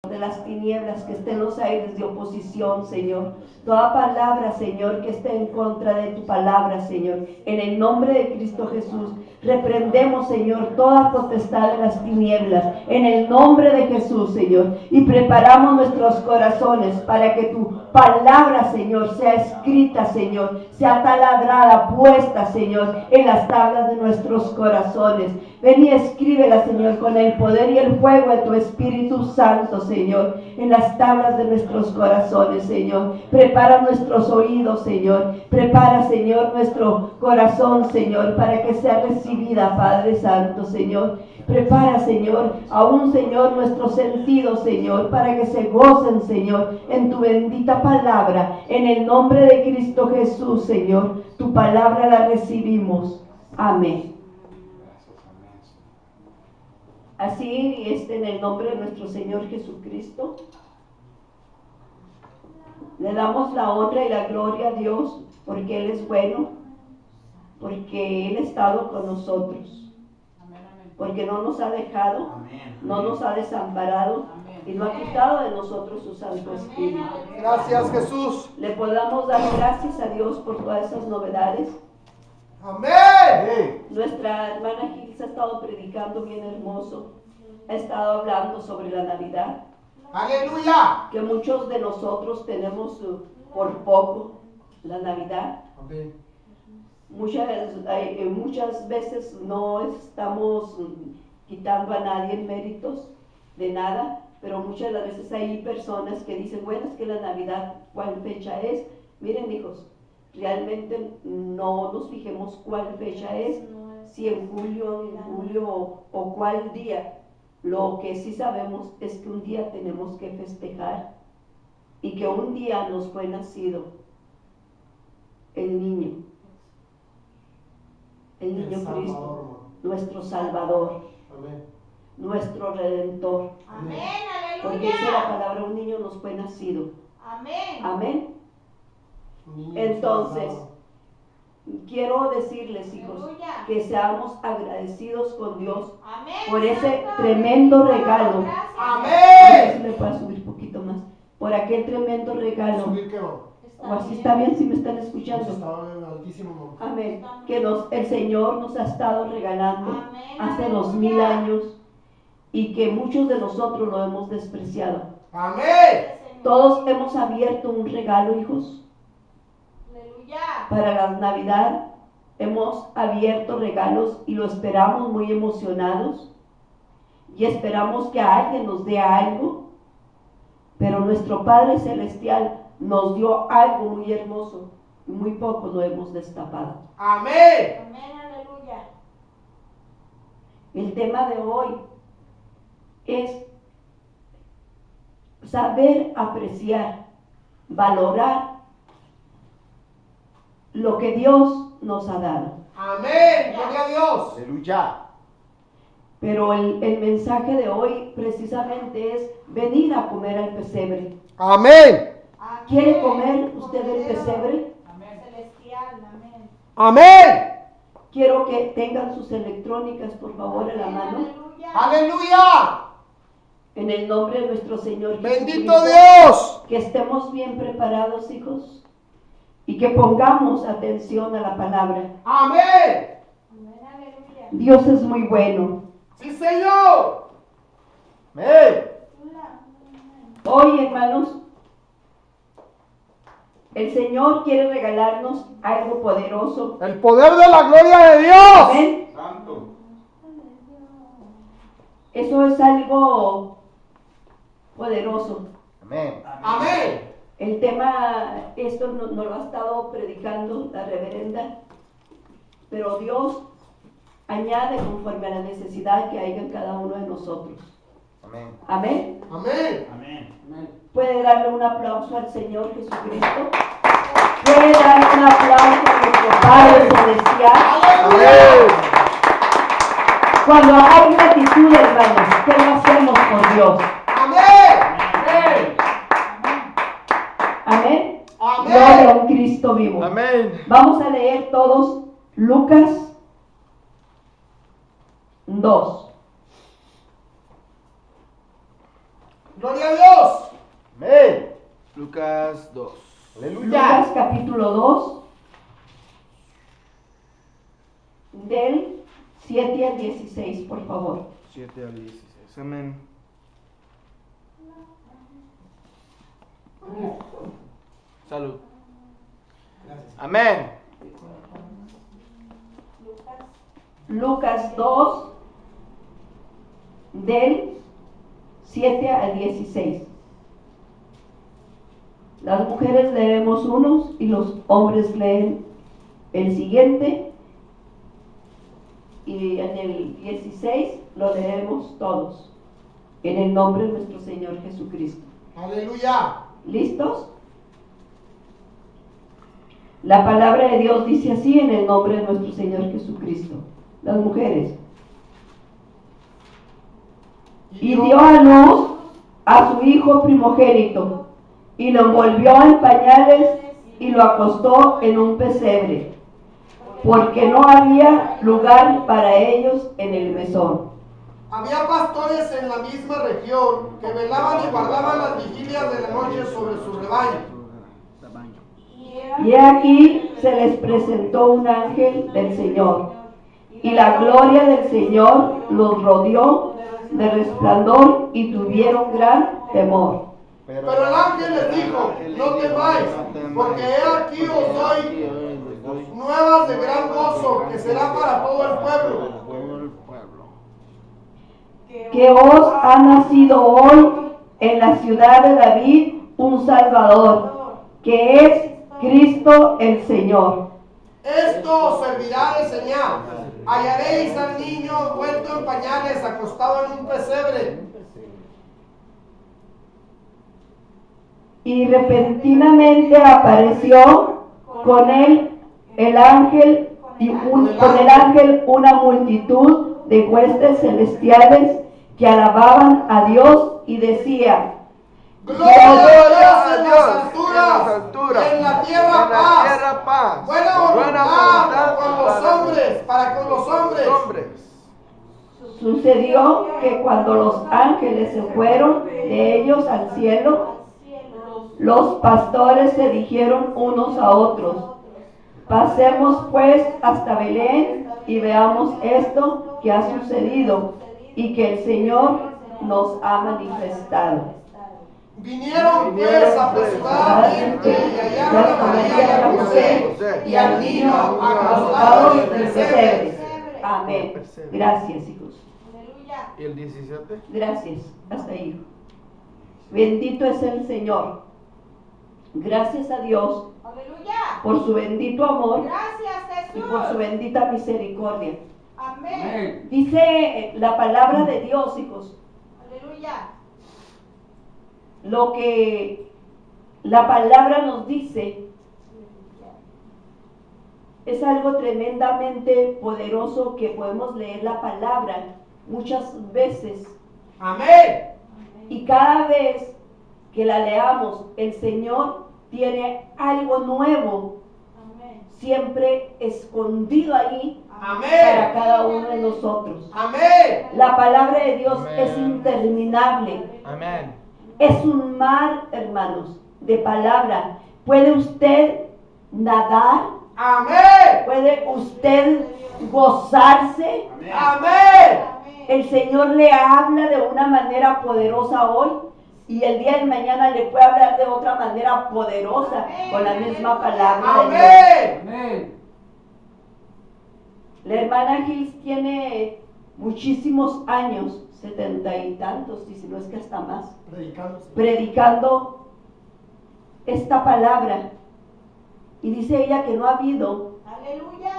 de las tinieblas que esté en los aires de oposición, Señor. Toda palabra, Señor, que esté en contra de tu palabra, Señor. En el nombre de Cristo Jesús, reprendemos, Señor, toda potestad de las tinieblas. En el nombre de Jesús, Señor. Y preparamos nuestros corazones para que tu palabra, Señor, sea escrita, Señor. Sea taladrada, puesta, Señor, en las tablas de nuestros corazones. Ven y escríbela, Señor, con el poder y el fuego de tu Espíritu Santo, Señor, en las tablas de nuestros corazones, Señor. Prepara nuestros oídos, Señor. Prepara, Señor, nuestro corazón, Señor, para que sea recibida, Padre Santo, Señor. Prepara, Señor, aún, Señor, nuestros sentidos, Señor, para que se gocen, Señor, en tu bendita palabra. En el nombre de Cristo Jesús, Señor, tu palabra la recibimos. Amén. Así, en el nombre de nuestro Señor Jesucristo, le damos la honra y la gloria a Dios, porque Él es bueno, porque Él ha estado con nosotros, porque no nos ha dejado, no nos ha desamparado y no ha quitado de nosotros su Santo Espíritu. Gracias, Jesús. Le podamos dar gracias a Dios por todas esas novedades. Amén. Nuestra hermana Gilsa ha estado predicando bien hermoso, ha estado hablando sobre la Navidad. Aleluya. Que muchos de nosotros tenemos por poco la Navidad. Amén. Muchas veces no estamos quitando a nadie méritos de nada, pero muchas veces hay personas que dicen, bueno, es que la Navidad, ¿cuál fecha es? Miren, hijos, realmente no nos fijemos cuál fecha es, si en julio o cuál día. Lo que sí sabemos es que un día tenemos que festejar y que un día nos fue nacido el niño Cristo, nuestro Salvador, amén, nuestro Redentor. Amén, aleluya. Porque dice la palabra, un niño nos fue nacido. Amén. Amén. Entonces, quiero decirles, hijos, Aleluya. que seamos agradecidos con Dios Amén, por ese Santo. tremendo regalo. Gracias. A ver amén. si le puedo subir un poquito más. Por aquel tremendo regalo. Subir que no. O así está bien si me están escuchando. Estaba en altísimo monte. Amén. Que el Señor nos ha estado regalando Amén, hace aleluya. 2000 años y que muchos de nosotros lo hemos despreciado. Amén. Todos hemos abierto un regalo, hijos. Aleluya. Para la Navidad hemos abierto regalos y lo esperamos muy emocionados y esperamos que alguien nos dé algo, pero nuestro Padre Celestial nos dio algo muy hermoso y muy poco lo hemos destapado. Amén. Amén, aleluya. El tema de hoy es saber apreciar, valorar lo que Dios nos ha dado. Amén. Gloria a Dios. Aleluya. Pero el mensaje de hoy precisamente es venir a comer al pesebre. Amén. Amén. ¿Quiere comer usted el pesebre? Amén. Celestial, amén. Amén. Quiero que tengan sus electrónicas, por favor, en la mano. Aleluya. Aleluya. En el nombre de nuestro Señor Bendito Jesucristo, Dios. que estemos bien preparados, hijos, y que pongamos atención a la palabra. Amén. Amén, aleluya. Dios es muy bueno. Sí, Señor. Amén. Hoy, hermanos, el Señor quiere regalarnos algo poderoso. El poder de la gloria de Dios. Amén. Santo. Eso es algo poderoso. Amén. Amén. El tema, esto nos lo ha estado predicando la reverenda, pero Dios añade conforme a la necesidad que haya en cada uno de nosotros. Amén. Amén. Amén. Amén. Puede darle un aplauso al Señor Jesucristo. Puede darle un aplauso a nuestro Padre Celestial. Amén. Cuando hay gratitud, hermanos, ¿qué no hacemos por Dios? Amén. Amén. Amén. Gloria a un Cristo vivo. Amén. Vamos a leer todos Lucas 2. Gloria a Dios. Amén. Lucas 2. Lucas Aleluya. capítulo 2, del 7 al 16, por favor. 7 al 16. Amén. Salud. Amén. Lucas 2, del 7 al 16. Las mujeres leemos unos y los hombres leen el siguiente. Y en el 16 lo leemos todos. En el nombre de nuestro Señor Jesucristo. Aleluya. ¿Listos? La palabra de Dios dice así en el nombre de nuestro Señor Jesucristo. Las mujeres. Y dio a luz a su hijo primogénito, y lo envolvió en pañales y lo acostó en un pesebre, porque no había lugar para ellos en el mesón. Había pastores en la misma región que velaban y guardaban las vigilias de la noche sobre su rebaño. Y aquí se les presentó un ángel del Señor, y la gloria del Señor los rodeó de resplandor y tuvieron gran temor. Pero el ángel les dijo, no temáis, porque he aquí os doy nuevas de gran gozo, que será para todo el pueblo. Que os ha nacido hoy en la ciudad de David un Salvador, que es Cristo el Señor. Esto os servirá de señal. Hallaréis al niño envuelto en pañales, acostado en un pesebre. Y repentinamente apareció con él el ángel con el ángel una multitud de huestes celestiales que alababan a Dios y decía: Gloria a Dios en las alturas, y en la tierra paz. Buena voluntad con los hombres, para con los hombres. Sucedió que cuando los ángeles se fueron de ellos al cielo, los pastores se dijeron unos a otros: pasemos pues hasta Belén y veamos esto que ha sucedido y que el Señor nos ha manifestado. Vinieron pues apresuradamente y hallaron a María y a José y al niño acostado en el pesebre. Amén. Gracias, hijos. Aleluya. ¿Y el 17? Gracias. Hasta ahí. Bendito es el Señor. Gracias a Dios Aleluya. por su bendito amor Gracias, y por su Jesús. bendita misericordia. Amén. Dice la palabra de Dios, hijos, Aleluya. lo que la palabra nos dice es algo tremendamente poderoso, que podemos leer la palabra muchas veces Amén. y cada vez que la leamos el Señor tiene algo nuevo Amén. siempre escondido ahí para Amén. cada uno de nosotros. Amén. La palabra de Dios Amén. es interminable. Amén. Es un mar, hermanos, de palabra. ¿Puede usted nadar? Amén. ¿Puede usted gozarse? Amén. El Señor le habla de una manera poderosa hoy y el día de mañana le puede hablar de otra manera poderosa con la misma palabra de Dios. Amén. La hermana Gils tiene muchísimos años, 70 y tantos, y si no es que hasta más, predicando esta palabra. Y dice ella que no ha habido Aleluya.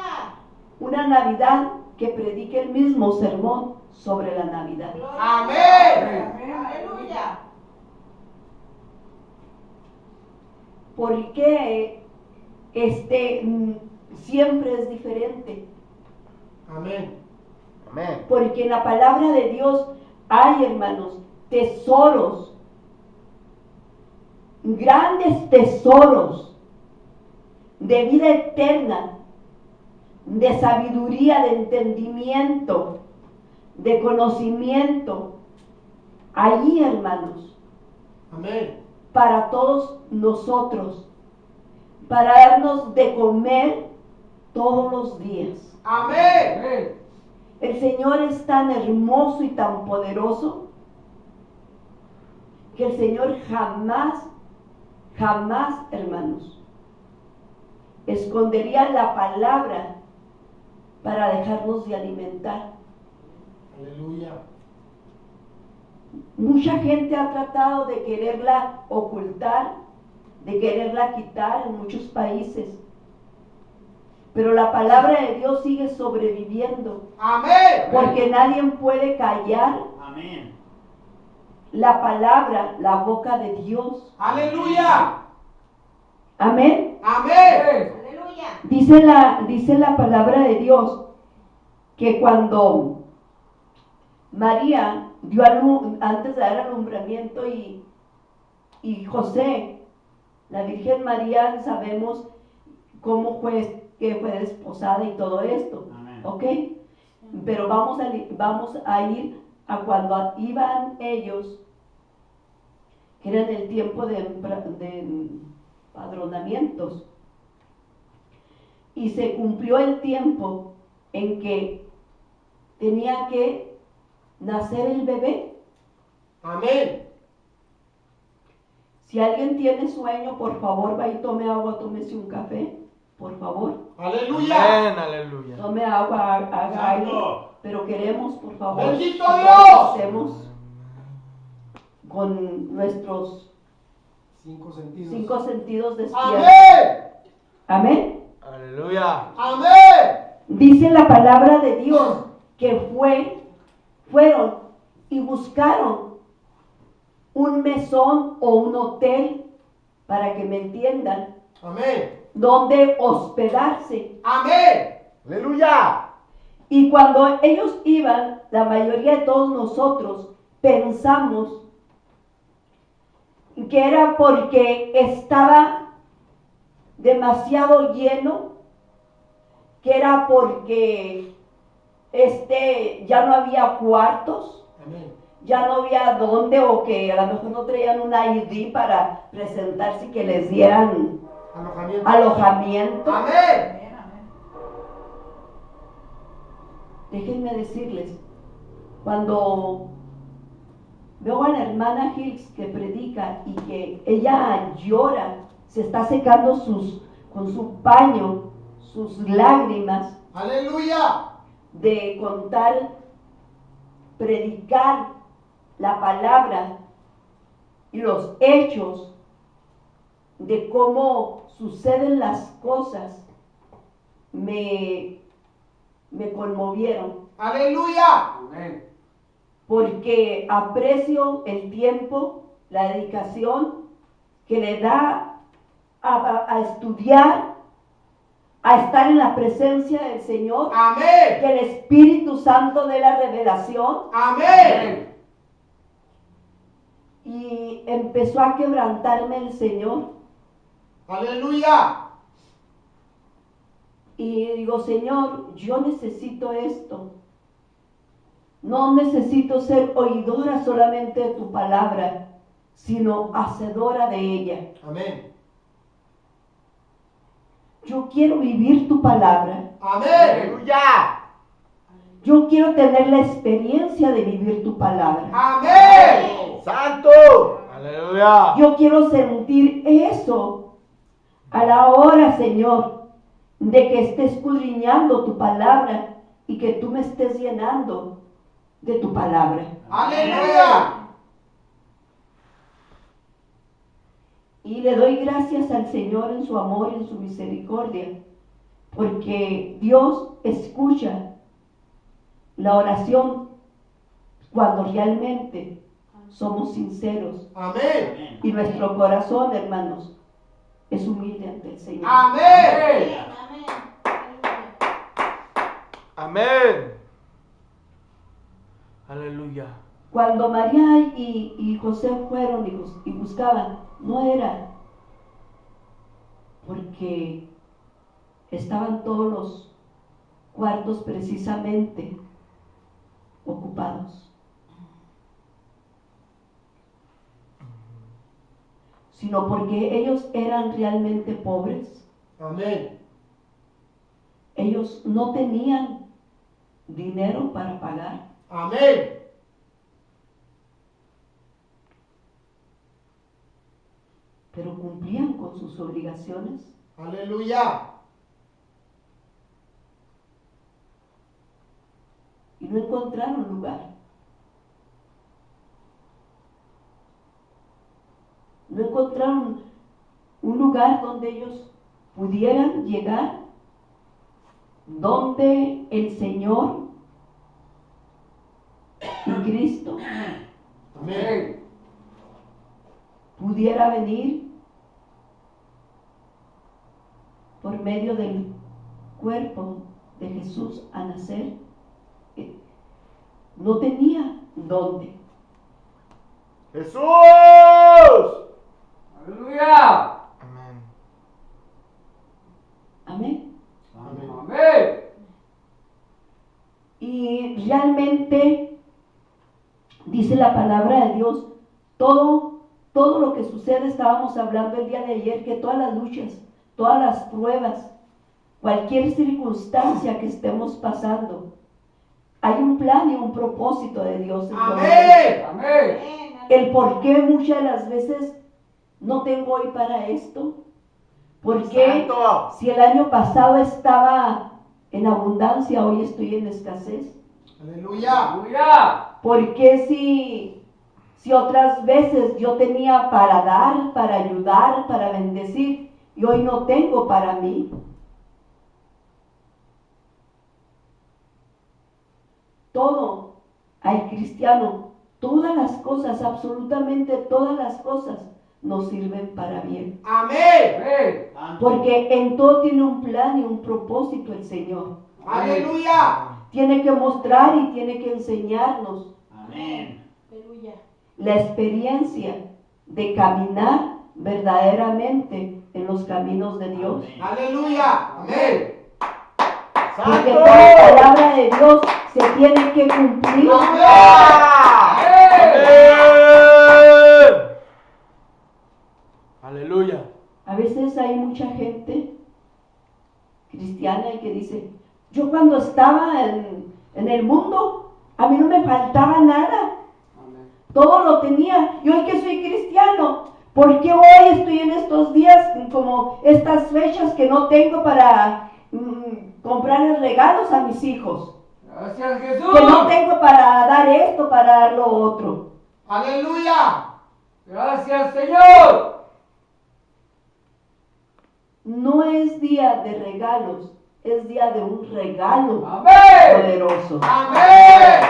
una Navidad que predique el mismo sermón sobre la Navidad. Gloria Amén. a Dios. Aleluya. Porque siempre es diferente. Amén. Amén. Porque en la palabra de Dios hay, hermanos, tesoros, grandes tesoros de vida eterna, de sabiduría, de entendimiento, de conocimiento. Allí, hermanos, Amén. para todos nosotros, para darnos de comer todos los días. Amén. El Señor es tan hermoso y tan poderoso que el Señor jamás, jamás, hermanos, escondería la palabra para dejarnos de alimentar. Aleluya. Mucha gente ha tratado de quererla ocultar, de quererla quitar en muchos países, pero la palabra de Dios sigue sobreviviendo, Amén. porque nadie puede callar Amén. la palabra, la boca de Dios. Aleluya. Amén. Amén. Aleluya. Dice la palabra de Dios que cuando María dio antes de dar alumbramiento y José, la Virgen María, sabemos cómo fue, que fue desposada y todo esto. Amén. ¿Ok? Pero vamos a ir a cuando iban ellos, que era en el tiempo de empadronamientos, y se cumplió el tiempo en que tenía que nacer el bebé. Amén. Si alguien tiene sueño, por favor, va y tome agua, tómese un café, por favor. Aleluya. Amén, aleluya. Tome agua, haga aire, Santo. pero queremos, por favor, Bendito que Dios. hacemos con nuestros 5 sentidos. 5 sentidos despiertos. Amén. Amén. Aleluya. Amén. Dice la palabra de Dios que fueron y buscaron un mesón o un hotel, para que me entiendan, Amén. donde hospedarse. Amén. Aleluya. Y cuando ellos iban, la mayoría de todos nosotros pensamos que era porque estaba demasiado lleno, que era porque ya no había cuartos, Amén. ya no había dónde, o que a lo mejor no traían una ID para presentarse y que les dieran Alojamiento. alojamiento. Amén. Déjenme decirles, cuando veo a la hermana Hills que predica y que ella llora, se está secando con su paño sus lágrimas Aleluya. de contar, predicar la palabra y los hechos de cómo suceden las cosas, me conmovieron, Aleluya. Amén. porque aprecio el tiempo, la dedicación que le da a estudiar, a estar en la presencia del Señor, Amén. que el Espíritu Santo dé la revelación. Amén. Y empezó a quebrantarme el Señor. Aleluya. Y digo, Señor, yo necesito esto. No necesito ser oidora solamente de tu palabra, sino hacedora de ella. Amén. Yo quiero vivir tu palabra. Amén. Aleluya. Yo quiero tener la experiencia de vivir tu palabra. Amén. Santo. Aleluya. Yo quiero sentir eso a la hora, Señor, de que esté escudriñando tu palabra y que tú me estés llenando de tu palabra. Aleluya. Y le doy gracias al Señor en su amor y en su misericordia, porque Dios escucha la oración cuando realmente somos sinceros Amén. y nuestro corazón, hermanos, es humilde ante el Señor. Amén. Amén. Amén. Aleluya. Cuando María y José fueron y buscaban, no era porque estaban todos los cuartos precisamente ocupados. sino porque ellos eran realmente pobres. Amén. Ellos no tenían dinero para pagar. Amén. Pero cumplían con sus obligaciones. Aleluya. Y no encontraron lugar. No encontraron un lugar donde ellos pudieran llegar, donde el Señor y Cristo Amén. pudiera venir por medio del cuerpo de Jesús a nacer. No tenía dónde. Jesús. Aleluya. Amén. Amén. Amén. Y realmente dice la palabra de Dios, todo lo que sucede, estábamos hablando el día de ayer, que todas las luchas, todas las pruebas, cualquier circunstancia que estemos pasando, hay un plan y un propósito de Dios en todo Amén. esto. Amén. El por qué muchas de las veces no tengo hoy para esto. ¿Por qué Santo. si el año pasado estaba en abundancia, hoy estoy en escasez? Aleluya. Aleluya. ¿Por qué si otras veces yo tenía para dar, para ayudar, para bendecir, y hoy no tengo para mí? Todo al cristiano, todas las cosas, absolutamente todas las cosas nos sirven para bien. Amén. Amén. Porque en todo tiene un plan y un propósito el Señor. Aleluya. Tiene que mostrar y tiene que enseñarnos Amén. Aleluya. la experiencia de caminar verdaderamente en los caminos de Dios. Aleluya. Amén. Porque Santo. toda palabra de Dios se tiene que cumplir. Aleluya. A veces hay mucha gente cristiana y que dice, yo cuando estaba en el mundo, a mí no me faltaba nada. Todo lo tenía. Y hoy que soy cristiano, ¿por qué hoy estoy en estos días, como estas fechas, que no tengo para comprarles regalos a mis hijos? Gracias, Jesús. Que no tengo para dar esto, para dar lo otro. Aleluya. Gracias, Señor. No es día de regalos, es día de un regalo Amén. poderoso. Amén.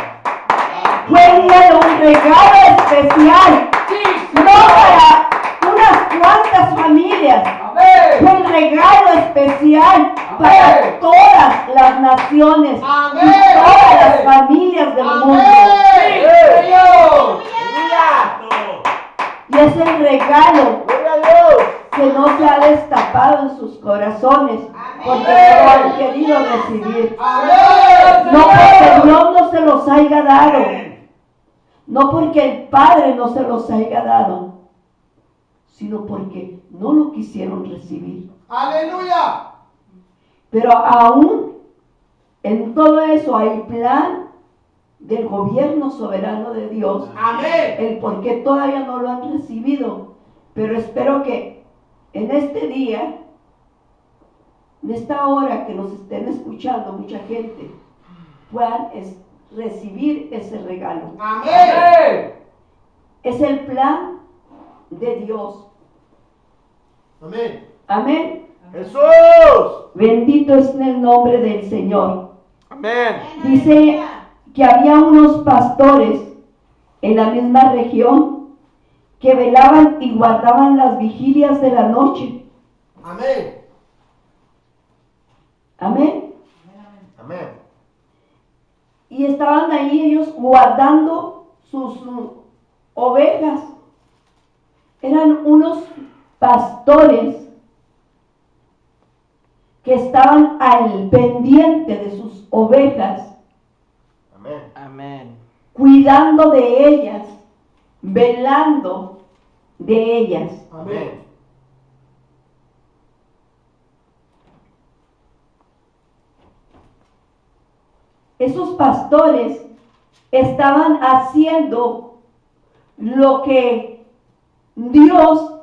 Fue día de un regalo especial, Sí, no para unas cuantas familias. Amén. Fue un regalo especial para todas las naciones Amén. y todas las familias del mundo. Amén. Señor. Y es el regalo Gloria a Dios. que no se ha destapado en sus corazones porque no lo han querido recibir. Amén. No porque Dios no se los haya dado, no porque el Padre no se los haya dado, sino porque no lo quisieron recibir. Aleluya. Pero aún en todo eso hay plan del gobierno soberano de Dios, Amén. el por qué todavía no lo han recibido. Pero espero que en este día, en esta hora que nos estén escuchando mucha gente, puedan recibir ese regalo. Amén. Amén. Es el plan de Dios. Amén. Amén. Jesús. Bendito es el nombre del Señor. Amén. Dice que había unos pastores en la misma región que velaban y guardaban las vigilias de la noche. Amén. Amén. Amén. Y estaban ahí ellos guardando sus ovejas. Eran unos pastores que estaban al pendiente de sus ovejas, Amén. Amén. cuidando de ellas, velando de ellas. Amén. Esos pastores estaban haciendo lo que Dios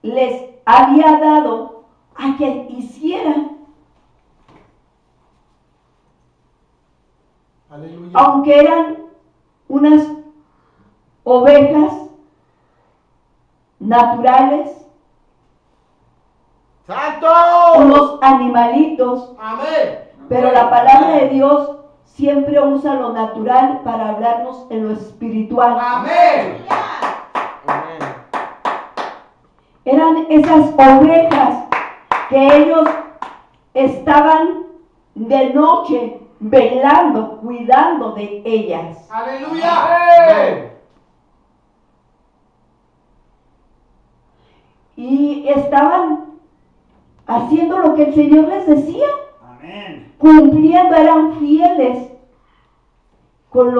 les había dado a que hicieran. Aleluya. Aunque eran unas ovejas naturales, ¡Santo! unos animalitos, Amén. pero la palabra de Dios siempre usa lo natural para hablarnos en lo espiritual. Amén. Amén. Eran esas ovejas que ellos estaban de noche velando, cuidando de ellas. Aleluya. Amén. Y estaban haciendo lo que el Señor les decía, Amén. cumpliendo, eran fieles con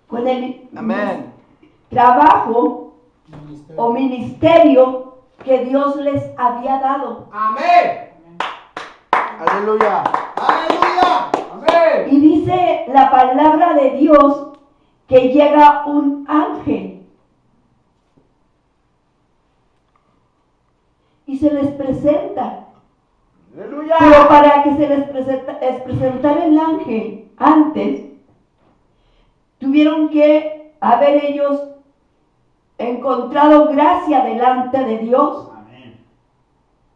con el Amén. trabajo o ministerio que Dios les había dado. Amén. Aleluya. Aleluya. Amén. Y dice la palabra de Dios que llega un ángel y se les presenta. Aleluya. Pero para que se les presentara el ángel antes, tuvieron que haber ellos encontrado gracia delante de Dios. Amén.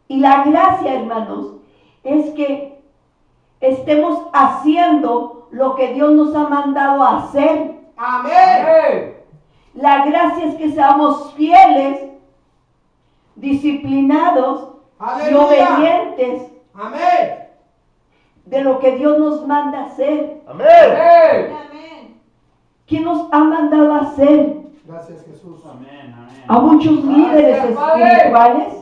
Y la gracia, hermanos, es que estemos haciendo lo que Dios nos ha mandado a hacer. Amén. Amén. La gracia es que seamos fieles, disciplinados y Aleluya. obedientes Amén. de lo que Dios nos manda hacer. Amén. Amén. Amén. ¿Qué nos ha mandado a hacer? Gracias, Jesús. Amén. Amén. A muchos líderes Gracias, Padre. espirituales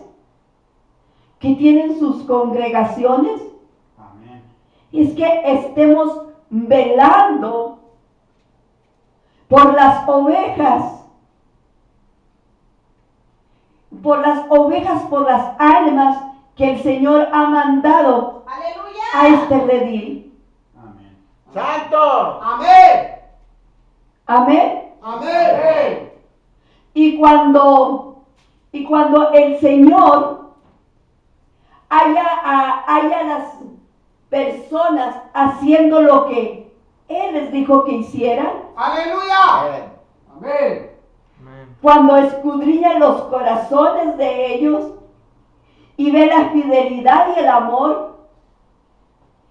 que tienen sus congregaciones, Amén. es que estemos velando por las ovejas, por las almas que el Señor ha mandado a Aleluya. este redil. Amén. ¡Santo! Amén. Amén. Amén. Y cuando el Señor haya las personas haciendo lo que Él les dijo que hicieran, Aleluya. Amén. Amén. Amén. cuando escudriña los corazones de ellos y ve la fidelidad y el amor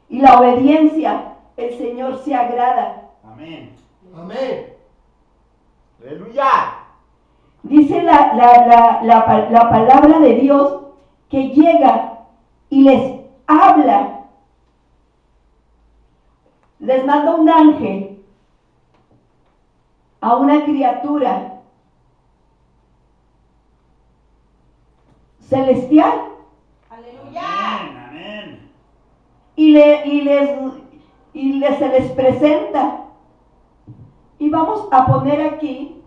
y la obediencia, el Señor se agrada. Amén. Amén. Aleluya. Dice la palabra de Dios que llega y les habla, les manda un ángel a una criatura celestial Aleluya. Amén. se les presenta. Y vamos a poner aquí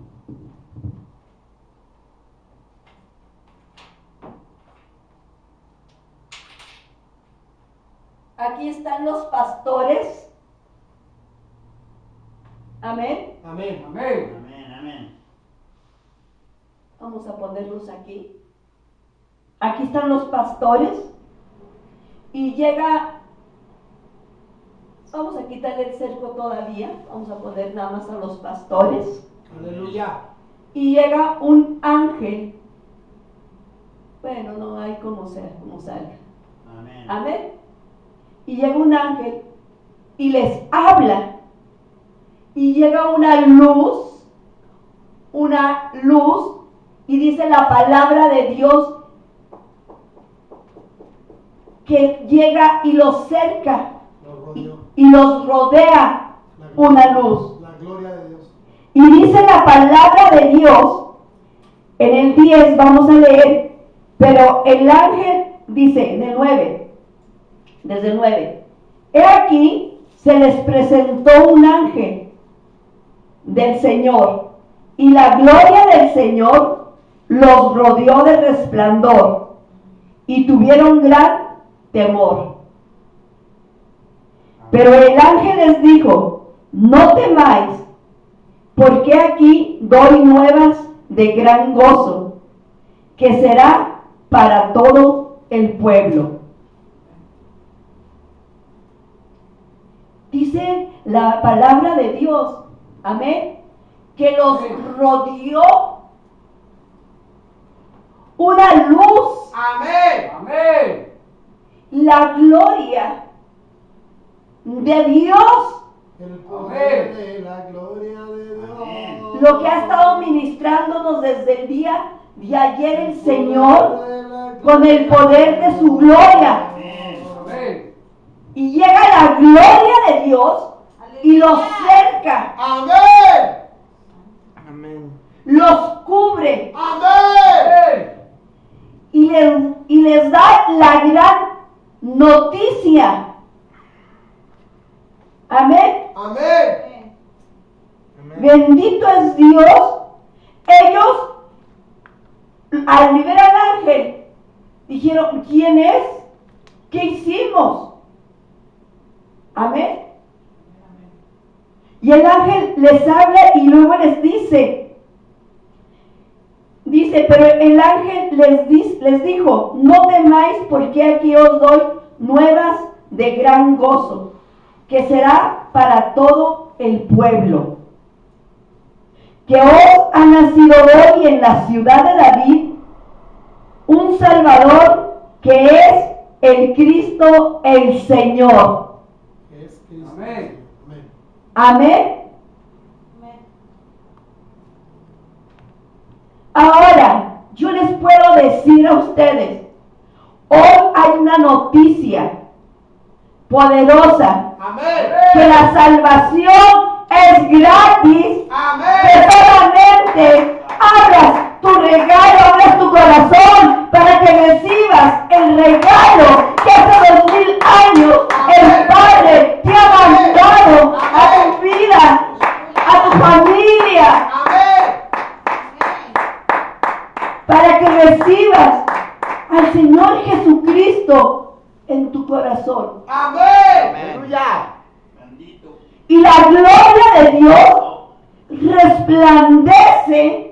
están los pastores. Amén. Amén. Amén. Amén. Amén. Vamos a ponerlos aquí. Aquí están los pastores. Y llega, vamos a quitarle el cerco todavía. Vamos a poner nada más a los pastores. Aleluya. Y llega un ángel. Bueno, no hay como salga. Amén. Amén. Y llega un ángel y les habla. Y llega una luz, y dice la palabra de Dios que llega y los cerca y los rodea una luz. La gloria de Dios. Y dice la palabra de Dios, en el 10 vamos a leer, pero el ángel dice, en el 9, desde el 9, he aquí, se les presentó un ángel del Señor, y la gloria del Señor los rodeó de resplandor y tuvieron gran temor. Pero el ángel les dijo: no temáis, porque aquí doy nuevas de gran gozo, que será para todo el pueblo. Dice la palabra de Dios, amén, que los rodeó una luz, Amén. Amén. la gloria de Dios, El poder de la gloria de Dios. Amén. lo que ha estado ministrándonos desde el día de ayer el Señor, con el poder de su gloria. Amén. Y llega la gloria de Dios y los cerca, Amén. Amén. los cubre Amén. y les da la gran noticia. Amén. Amén. Bendito es Dios. Ellos, al ver al ángel, dijeron: ¿quién es? ¿Qué hicimos? Amén. Y el ángel les habla y luego les dice, pero el ángel les dijo: no temáis, porque aquí os doy nuevas de gran gozo, que será para todo el pueblo. Que os ha nacido hoy en la ciudad de David un Salvador, que es el Cristo el Señor. Es Cristo. Amén. Amén. Amén. Ahora, yo les puedo decir a ustedes, hoy hay una noticia poderosa, Amén. que la salvación es gratis, que Amén. solamente abras tu regalo, abras tu corazón para que recibas el regalo que hace 2000 años el Padre te ha mandado a tu vida, a tu familia, Amén. para que recibas al Señor Jesucristo en tu corazón. Amén. Aleluya. Bendito. Y la gloria de Dios resplandece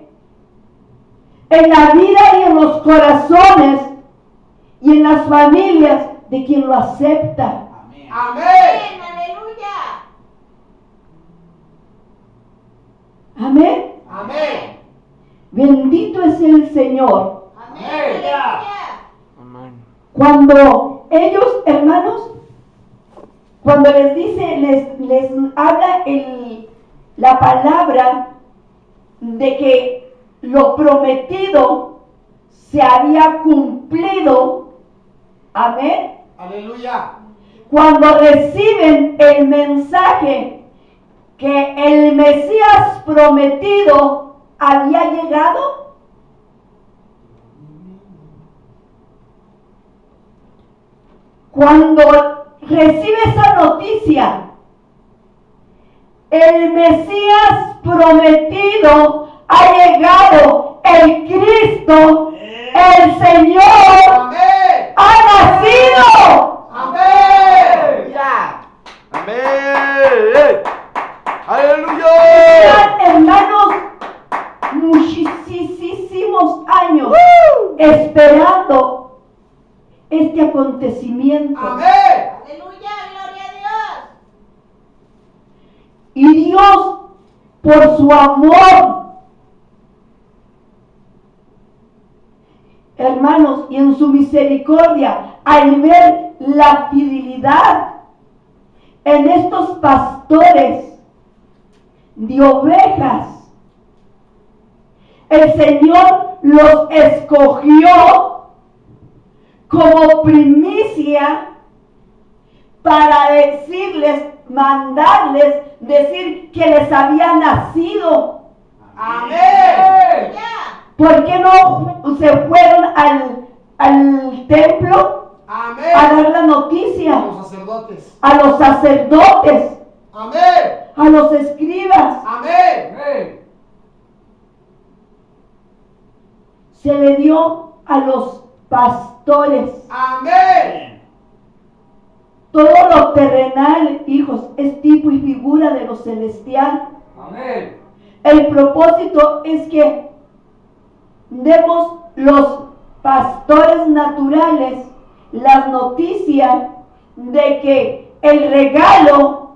en la vida y en los corazones y en las familias de quien lo acepta. Amén. Amén. Aleluya. Amén. Amén. Bendito es el Señor. Amén. Amén. Aleluya. Amén. Cuando ellos, hermanos, cuando les dice, les habla la palabra de que lo prometido se había cumplido. Amén. Aleluya. Cuando reciben el mensaje que el Mesías prometido había llegado, cuando recibe esa noticia, el Mesías prometido ha llegado, el Cristo, el Señor, Amén. ha nacido. Amén. Aleluya. Amén. Aleluya. Llevan, hermanos, muchísimos años esperando este acontecimiento. Amén. Aleluya. Gloria a Dios. Y Dios, por su amor, hermanos, y en su misericordia, al ver la fidelidad en estos pastores de ovejas, el Señor los escogió como primicia para decirles, mandarles, decir que les había nacido. Amén. Aleluya. ¿Por qué no se fueron al templo a Amén. dar la A noticia? los sacerdotes. A los sacerdotes, Amén. a los escribas. Amén. Amén. se le dio a los pastores. Amén. Todo lo terrenal, hijos, es tipo y figura de lo celestial. Amén. El propósito es que demos los pastores naturales las noticias de que el regalo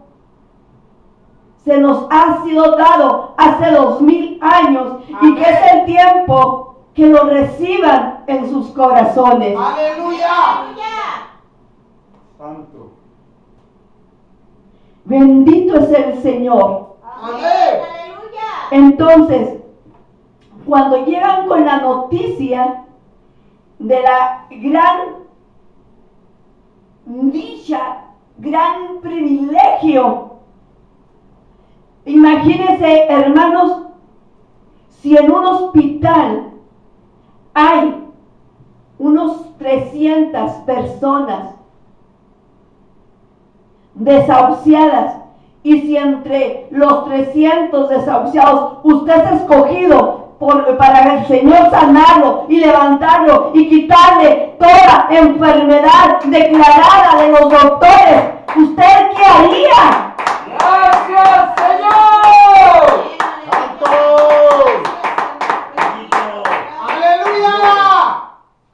se nos ha sido dado hace 2000 años. Amén. Y que es el tiempo que lo reciban en sus corazones. Aleluya. Aleluya. Santo. Bendito es el Señor. Amén. Aleluya. Entonces, cuando llegan con la noticia de la gran dicha, gran privilegio, imagínense, hermanos, si en un hospital hay unos 300 personas desahuciadas, y si entre los 300 desahuciados usted es escogido para el Señor sanarlo y levantarlo y quitarle toda enfermedad declarada de los doctores, ¿usted qué haría? Gracias, Señor. Bendito. Aleluya.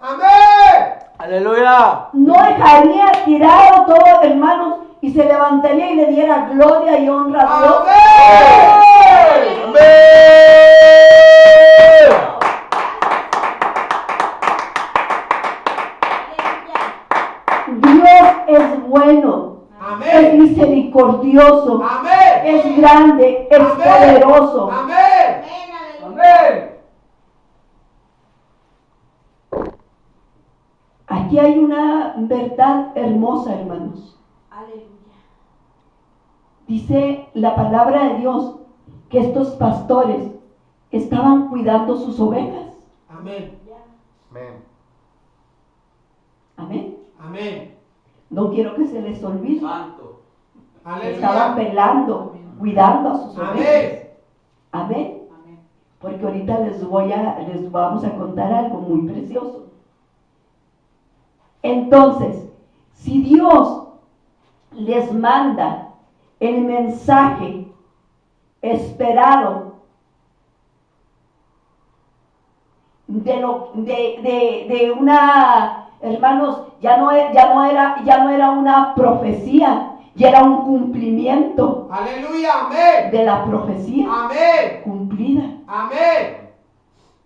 Amén. Aleluya. No dejaría tirado todo, hermanos, y se levantaría y le diera gloria y honra a Dios. Amén. Amén. Dios es bueno, es Amén. misericordioso, Amén. es grande, es Amén. poderoso. Amén. Amén. Aleluya. Amén. Aquí hay una verdad hermosa, hermanos. Aleluya. Dice la palabra de Dios que estos pastores estaban cuidando sus ovejas. Amén. Amén. Amén. Amén. No quiero que se les olvide. Santo. Estaban Aleluya. velando, cuidando a sus ovejas. Amén. Amén. Porque ahorita les vamos a contar algo muy precioso. Entonces, si Dios les manda el mensaje esperado de una, hermanos, ya no era una profecía, ya era un cumplimiento Aleluya. Amén. de la profecía Amén. cumplida. Amén.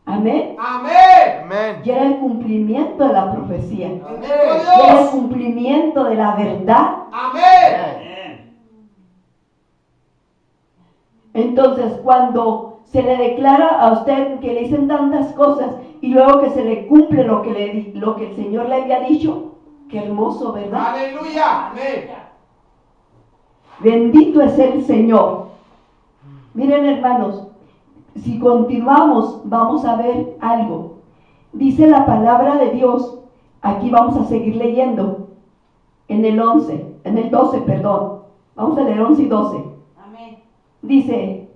Amén. Amén. Amén. Ya era el cumplimiento de la profecía, Bendito ya era el Dios. cumplimiento de la verdad. Amén. Amén. Entonces, cuando se le declara a usted que le dicen tantas cosas y luego que se le cumple lo que el Señor le había dicho, qué hermoso, ¿verdad? Aleluya. Amén. Bendito es el Señor. Miren, hermanos, si continuamos vamos a ver algo. Dice la palabra de Dios, aquí vamos a seguir leyendo en el 12, perdón. Vamos a leer 11 y 12. Amén. Dice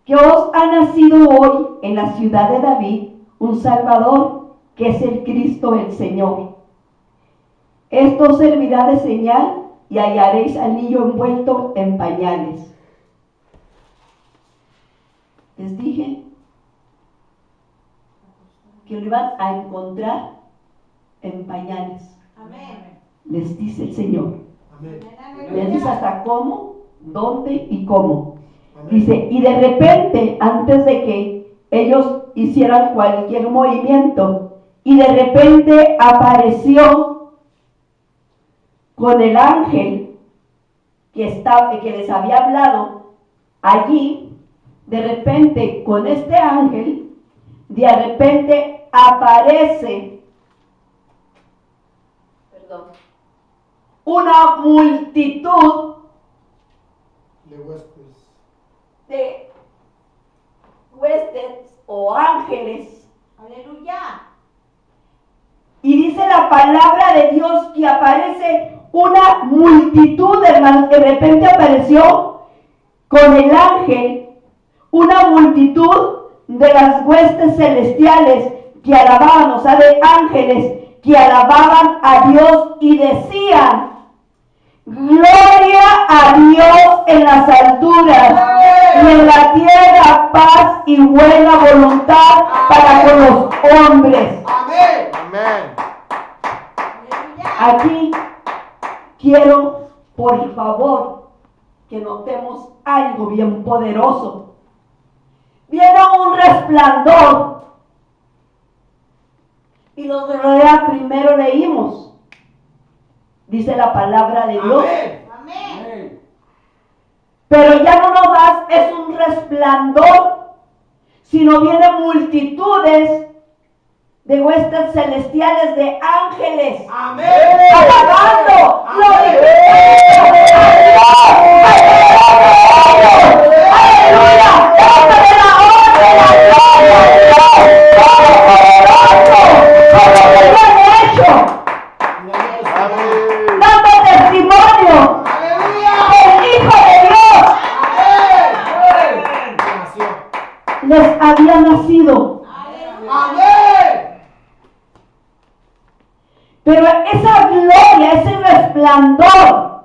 que os ha nacido hoy en la ciudad de David un Salvador, que es el Cristo el Señor. Esto os servirá de señal y hallaréis al niño envuelto en pañales. Les dije que lo iban a encontrar en pañales. Amén. Les dice el Señor. Amén. Les dice hasta cómo, dónde y cómo. Amén. Dice, y de repente, antes de que ellos hicieran cualquier movimiento, y de repente apareció con el ángel que les había hablado allí. De repente, con este ángel, de repente aparece una multitud De huéspedes. de huestes o ángeles. Aleluya. Y dice la palabra de Dios que aparece una multitud, hermanos. De repente apareció con el ángel una multitud de las huestes celestiales que alababan, o sea, de ángeles que alababan a Dios y decían: gloria a Dios en las alturas y en la tierra paz y buena voluntad para con los hombres. Amén. Amén. Aquí quiero, por favor, que notemos algo bien poderoso. Vieron un resplandor. Y lo de primero leímos. Dice la palabra de Dios. Amén. Amén. Pero ya no nomás es un resplandor, sino vienen multitudes de huestes celestiales, de ángeles, Amén. alabando, glorificando a Dios. ¡Aleluya! ¡Dándole la honra y la gloria a Dios! ¡Todo lo que han hecho! Amén. Dando testimonio Aleluya. del Hijo de Dios. Amén. Nació. Les había nacido. Amén. Pero esa gloria, ese resplandor,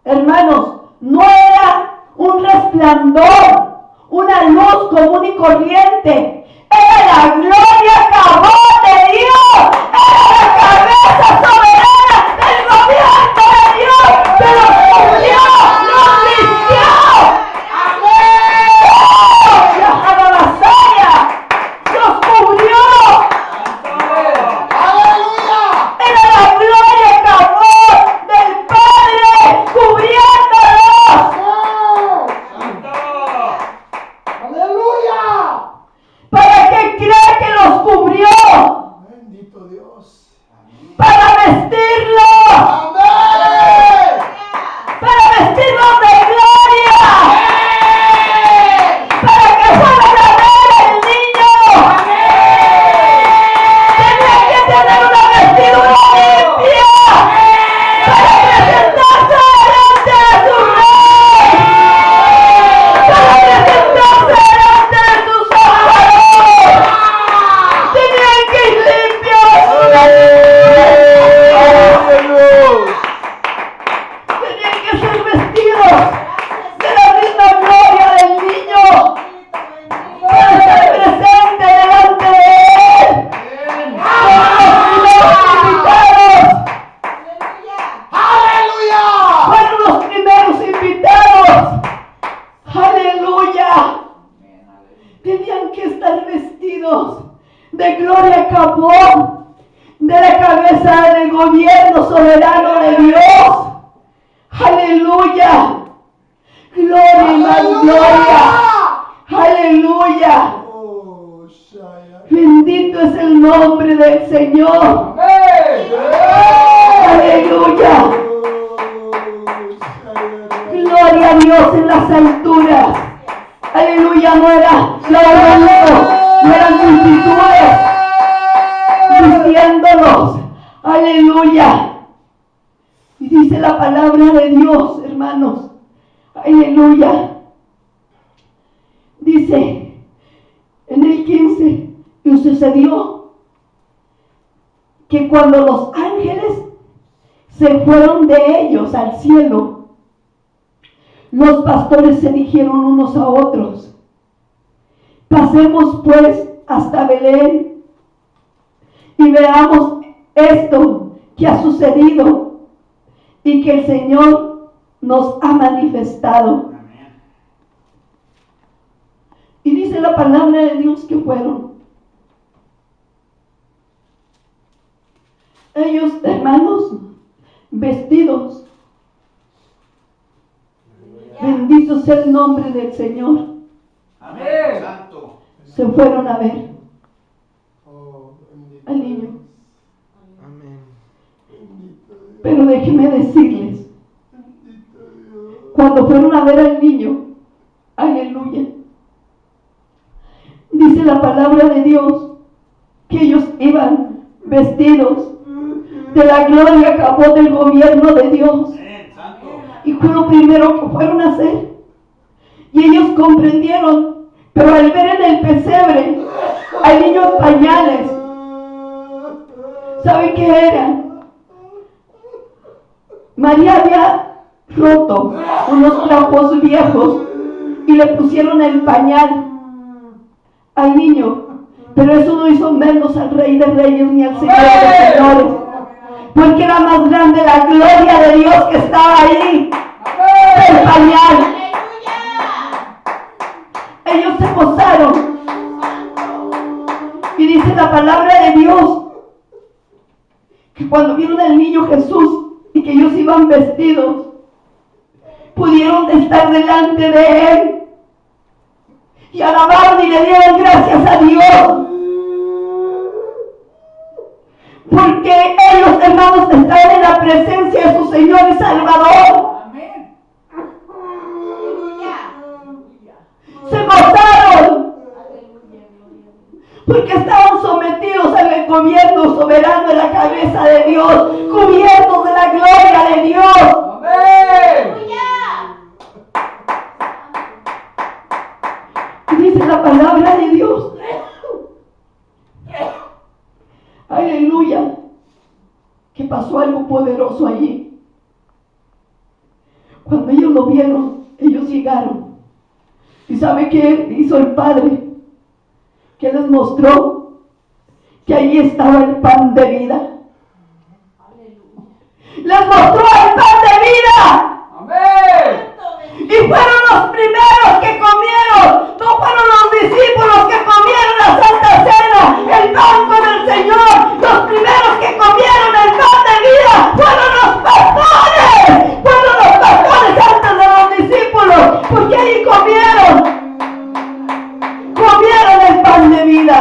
hermanos, no era un resplandor, una luz común y corriente. Era la gloria cabal de Dios. Era la cabeza soberana del gobierno de Dios, que los cubrió, los vistió. Amén. ¡La vasalla! ¡Los cubrió! Aleluya. Era la gloria cabal del Padre cubriéndolos. Aleluya. ¿Para qué cree que los cubrió? Bendito Dios. Para vestirlos, Amén. para vestirlos de gloria, para que fueran a ver al niño. Tenía que tener una vestidura limpia para presentarse delante de su rey, para presentarse delante de sus ojos. Tenían que ir limpios. Tenían que ser vestidos de la misma gloria del niño para estar presente delante de él. Fueron los primeros invitados. Aleluya. Tenían que estar vestidos de gloria cabón, de la cabeza del gobierno soberano de Dios. Aleluya. Gloria y más gloria. Aleluya. Oh, Shaya. Bendito es el nombre del Señor. Amén. Aleluya. Gloria a Dios en las alturas. Aleluya, no era no eran multitudes vistiéndolos. Aleluya. Y dice la palabra de Dios, hermanos. Aleluya. Dice en el 15, y sucedió que cuando los ángeles se fueron de ellos al cielo, los pastores se dijeron unos a otros: pasemos pues hasta Belén y veamos esto que ha sucedido y que el Señor nos ha manifestado. Y dice la palabra de Dios que fueron ellos, hermanos, vestidos. Bendito sea el nombre del Señor. Amén. Se fueron a ver Oh, bendito al niño. Amén. Pero déjenme decirles, cuando fueron a ver al niño, aleluya, dice la palabra de Dios que ellos iban vestidos de la gloria que acabó del gobierno de Dios. Amén. Santo. Y fue lo primero que fueron a hacer. Y ellos comprendieron Pero al ver en el pesebre al niño en pañales, ¿sabe qué era? María había roto unos trapos viejos y le pusieron el pañal al niño. Pero eso no hizo menos al Rey de Reyes ni al Señor de Señores, porque era más grande la gloria de Dios que estaba ahí, el pañal. Ellos se gozaron. Y dice la palabra de Dios que cuando vieron al niño Jesús y que ellos iban vestidos, pudieron estar delante de él y alabaron y le dieron gracias a Dios, porque ellos, hermanos, estaban en la presencia de su Señor y Salvador. Amén. Se gozaron porque estaban sometidos al gobierno soberano de la cabeza de Dios, cubiertos de la gloria de Dios. Amén. Y dice la palabra de Dios, aleluya, que pasó algo poderoso allí. Cuando ellos lo vieron, ellos llegaron. ¿Y sabe qué hizo el Padre? Que les mostró que allí estaba el pan de vida. Les mostró el pan de vida. Amén. Y fueron los primeros que comieron. No fueron los discípulos que comieron la Santa Cena, el pan con el Señor. Los primeros que comieron el pan de vida fueron los pastores. Fueron los pastores antes de los discípulos, porque ahí comieron el pan de vida,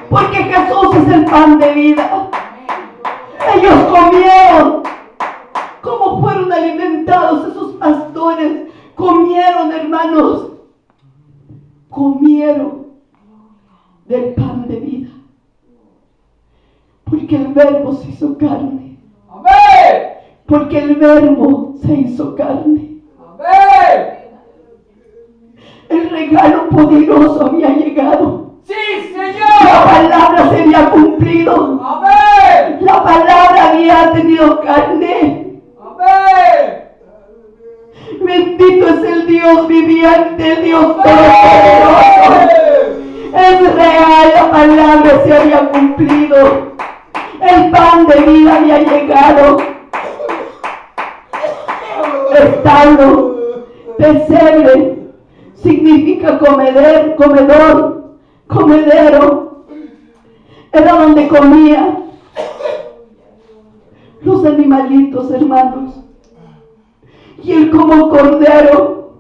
porque Jesús es el pan de vida. Ellos comieron. ¿Cómo fueron alimentados esos pastores? Comieron, hermanos, comieron del pan de vida, porque el Verbo se hizo carne. Amén. Porque el Verbo se hizo carne. Amén. El regalo poderoso había llegado. Sí, La Señor. palabra se había cumplido. Amén. La palabra había tenido carne. Amén. Bendito es el Dios viviente, el Dios todopoderoso. Es real, la palabra se había cumplido. El pan de vida había llegado. Establo, pesebre, significa comedor, comedero. Era donde comía los animalitos, hermanos. Y él, como cordero,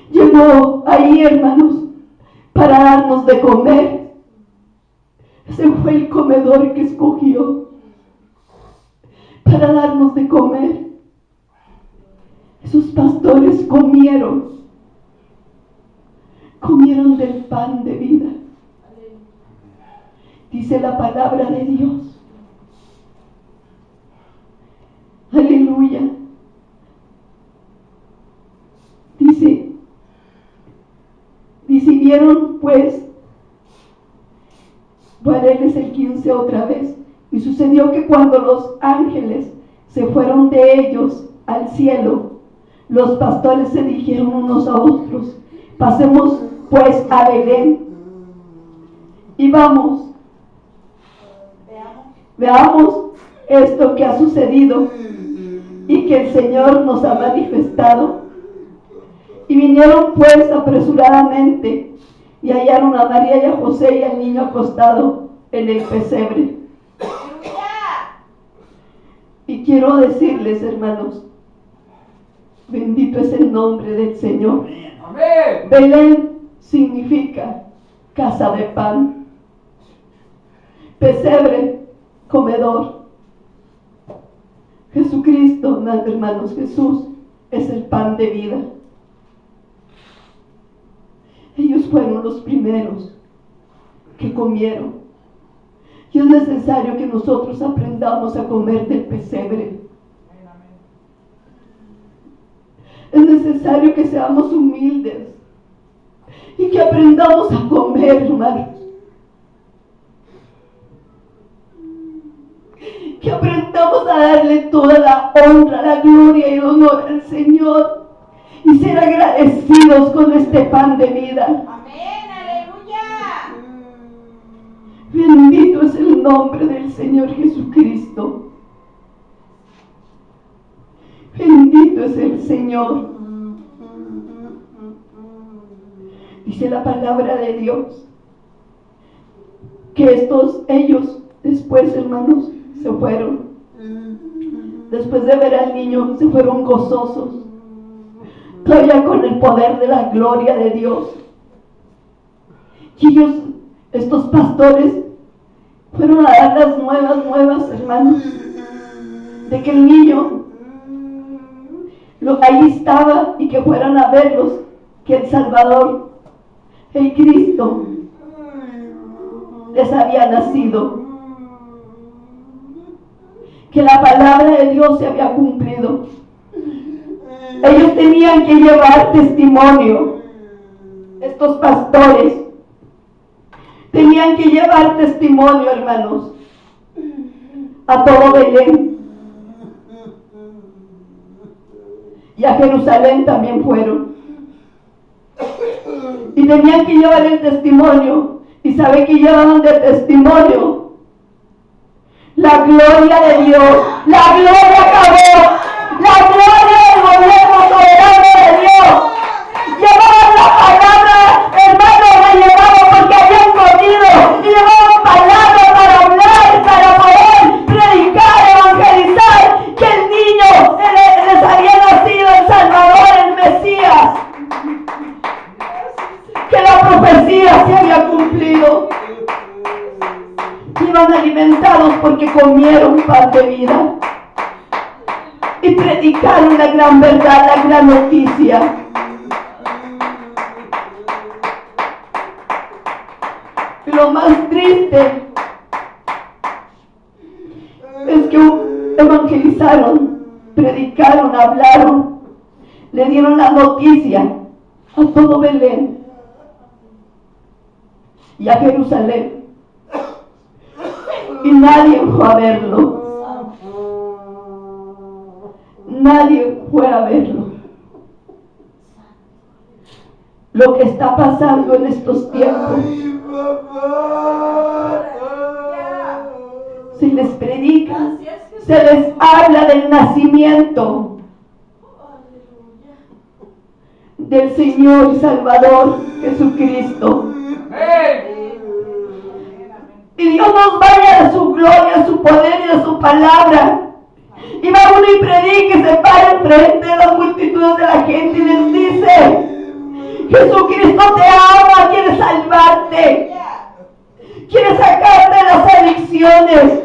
llegó ahí, hermanos, para darnos de comer. Ese fue el comedor que escogió para darnos de comer. Esos pastores comieron del pan de vida. Dice la palabra de Dios. Aleluya. Dice, vieron pues, voy a leerles el 15 otra vez. Y sucedió que cuando los ángeles se fueron de ellos al cielo, los pastores se dijeron unos a otros: pasemos pues a Belén y veamos esto que ha sucedido y que el Señor nos ha manifestado. Y vinieron pues apresuradamente y hallaron a María y a José y al niño acostado en el pesebre. Y quiero decirles, hermanos, bendito es el nombre del Señor. Amén. Belén significa casa de pan. Pesebre, comedor. Jesucristo, hermanos, Jesús es el pan de vida. Ellos fueron los primeros que comieron. Y es necesario que nosotros aprendamos a comer del pesebre. Es necesario que seamos humildes y que aprendamos a comer, hermanos. Que aprendamos a darle toda la honra, la gloria y el honor al Señor y ser agradecidos con este pan de vida. Amén, aleluya. Bendito es el nombre del Señor Jesucristo. Bendito es el Señor. Dice la palabra de Dios que ellos después, hermanos, se fueron. Después de ver al niño, se fueron gozosos, todavía con el poder de la gloria de Dios. Y ellos, estos pastores, fueron a dar las nuevas, hermanos, de que el niño ahí estaba y que fueran a verlos, que el Salvador, el Cristo, les había nacido, que la palabra de Dios se había cumplido. Ellos tenían que llevar testimonio. Estos pastores tenían que llevar testimonio, hermanos, a todo Belén. Y a Jerusalén también fueron. Y tenían que llevar el testimonio. ¿Y sabe qué llevaban de testimonio? La gloria de Dios. La gloria acabó. La gloria del gobierno soberano de Dios. Llevaban la palabra, hermano, la llevaban porque habían comido. Y llevaban palabra para hablar, para poder predicar, evangelizar. Que el niño les había nacido el Salvador, el Mesías. Que la profecía se había cumplido. Iban alimentados porque comieron pan de vida y predicaron la gran verdad, la gran noticia. Y lo más triste es que evangelizaron, predicaron, hablaron, le dieron la noticia a todo Belén y a Jerusalén. Y nadie fue a verlo. Nadie fue a verlo. Lo que está pasando en estos tiempos, se les predica, se les habla del nacimiento del Señor y Salvador Jesucristo. Y Dios nos vaya de su gloria, su poder y de su palabra. Y va uno y predica y se para enfrente de las multitudes de la gente y les dice: Jesucristo te ama, quiere salvarte, quiere sacarte de las adicciones,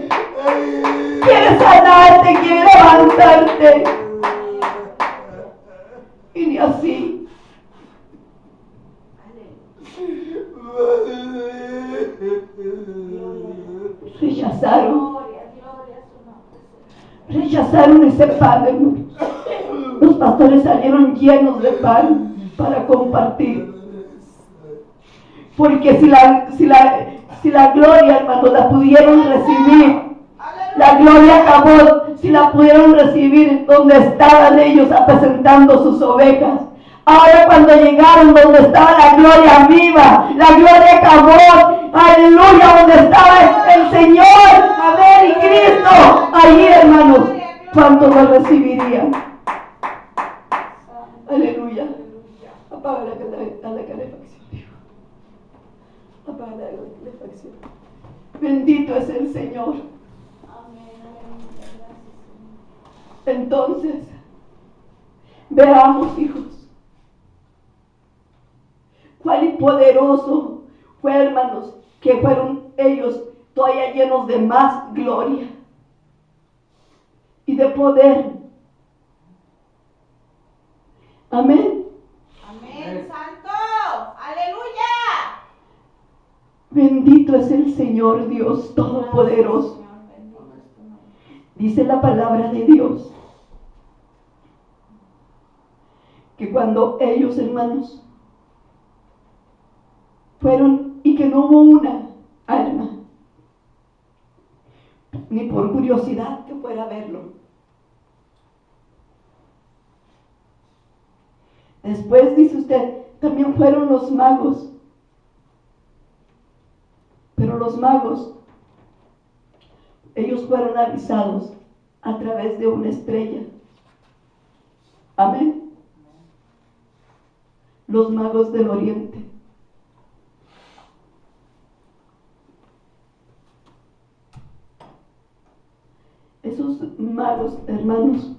quiere sanarte, quiere levantarte. Y ni así. Rechazaron ese pan, hermanos. Los pastores salieron llenos de pan para compartir. Porque si la gloria, hermanos, la pudieron recibir, la gloria acabó, si la pudieron recibir donde estaban ellos apacentando sus ovejas. Ahora cuando llegaron donde estaba la gloria viva, la gloria acabó, aleluya, donde estaba el Señor, amén, y Cristo, allí, hermanos, ¿cuántos lo recibirían? Aleluya. Apaga la calefacción, hijo. Apaga la calefacción. Bendito es el Señor. Entonces, veamos, hijos, cuál poderoso fue, hermanos, que fueron ellos todavía llenos de más gloria y de poder. Amén. Amén, santo. Aleluya. Bendito es el Señor Dios Todopoderoso. Dice la palabra de Dios que cuando ellos, hermanos, fueron y que no hubo una alma, ni por curiosidad que fuera a verlo. Después, dice usted, también fueron los magos. Pero los magos, ellos fueron avisados a través de una estrella. Amén. Los magos del oriente. Esos magos, hermanos,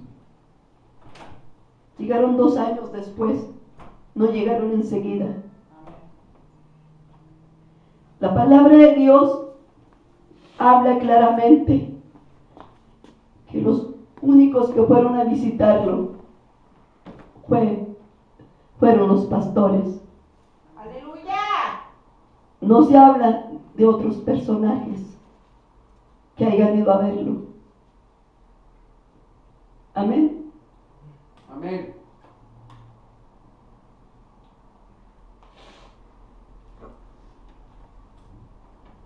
llegaron 2 años después, no llegaron enseguida. La palabra de Dios habla claramente que los únicos que fueron a visitarlo fueron los pastores. Aleluya. No se habla de otros personajes que hayan ido a verlo. Amén. Amén.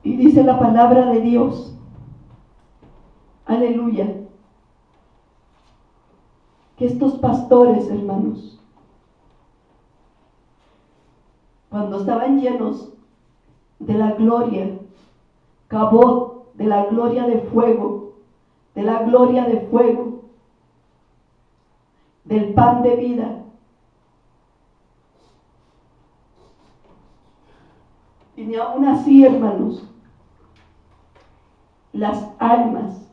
Y dice la palabra de Dios, aleluya, que estos pastores, hermanos, cuando estaban llenos de la gloria, cabot, de la gloria de fuego, de la gloria de fuego, del pan de vida, y ni aún así, hermanos, las almas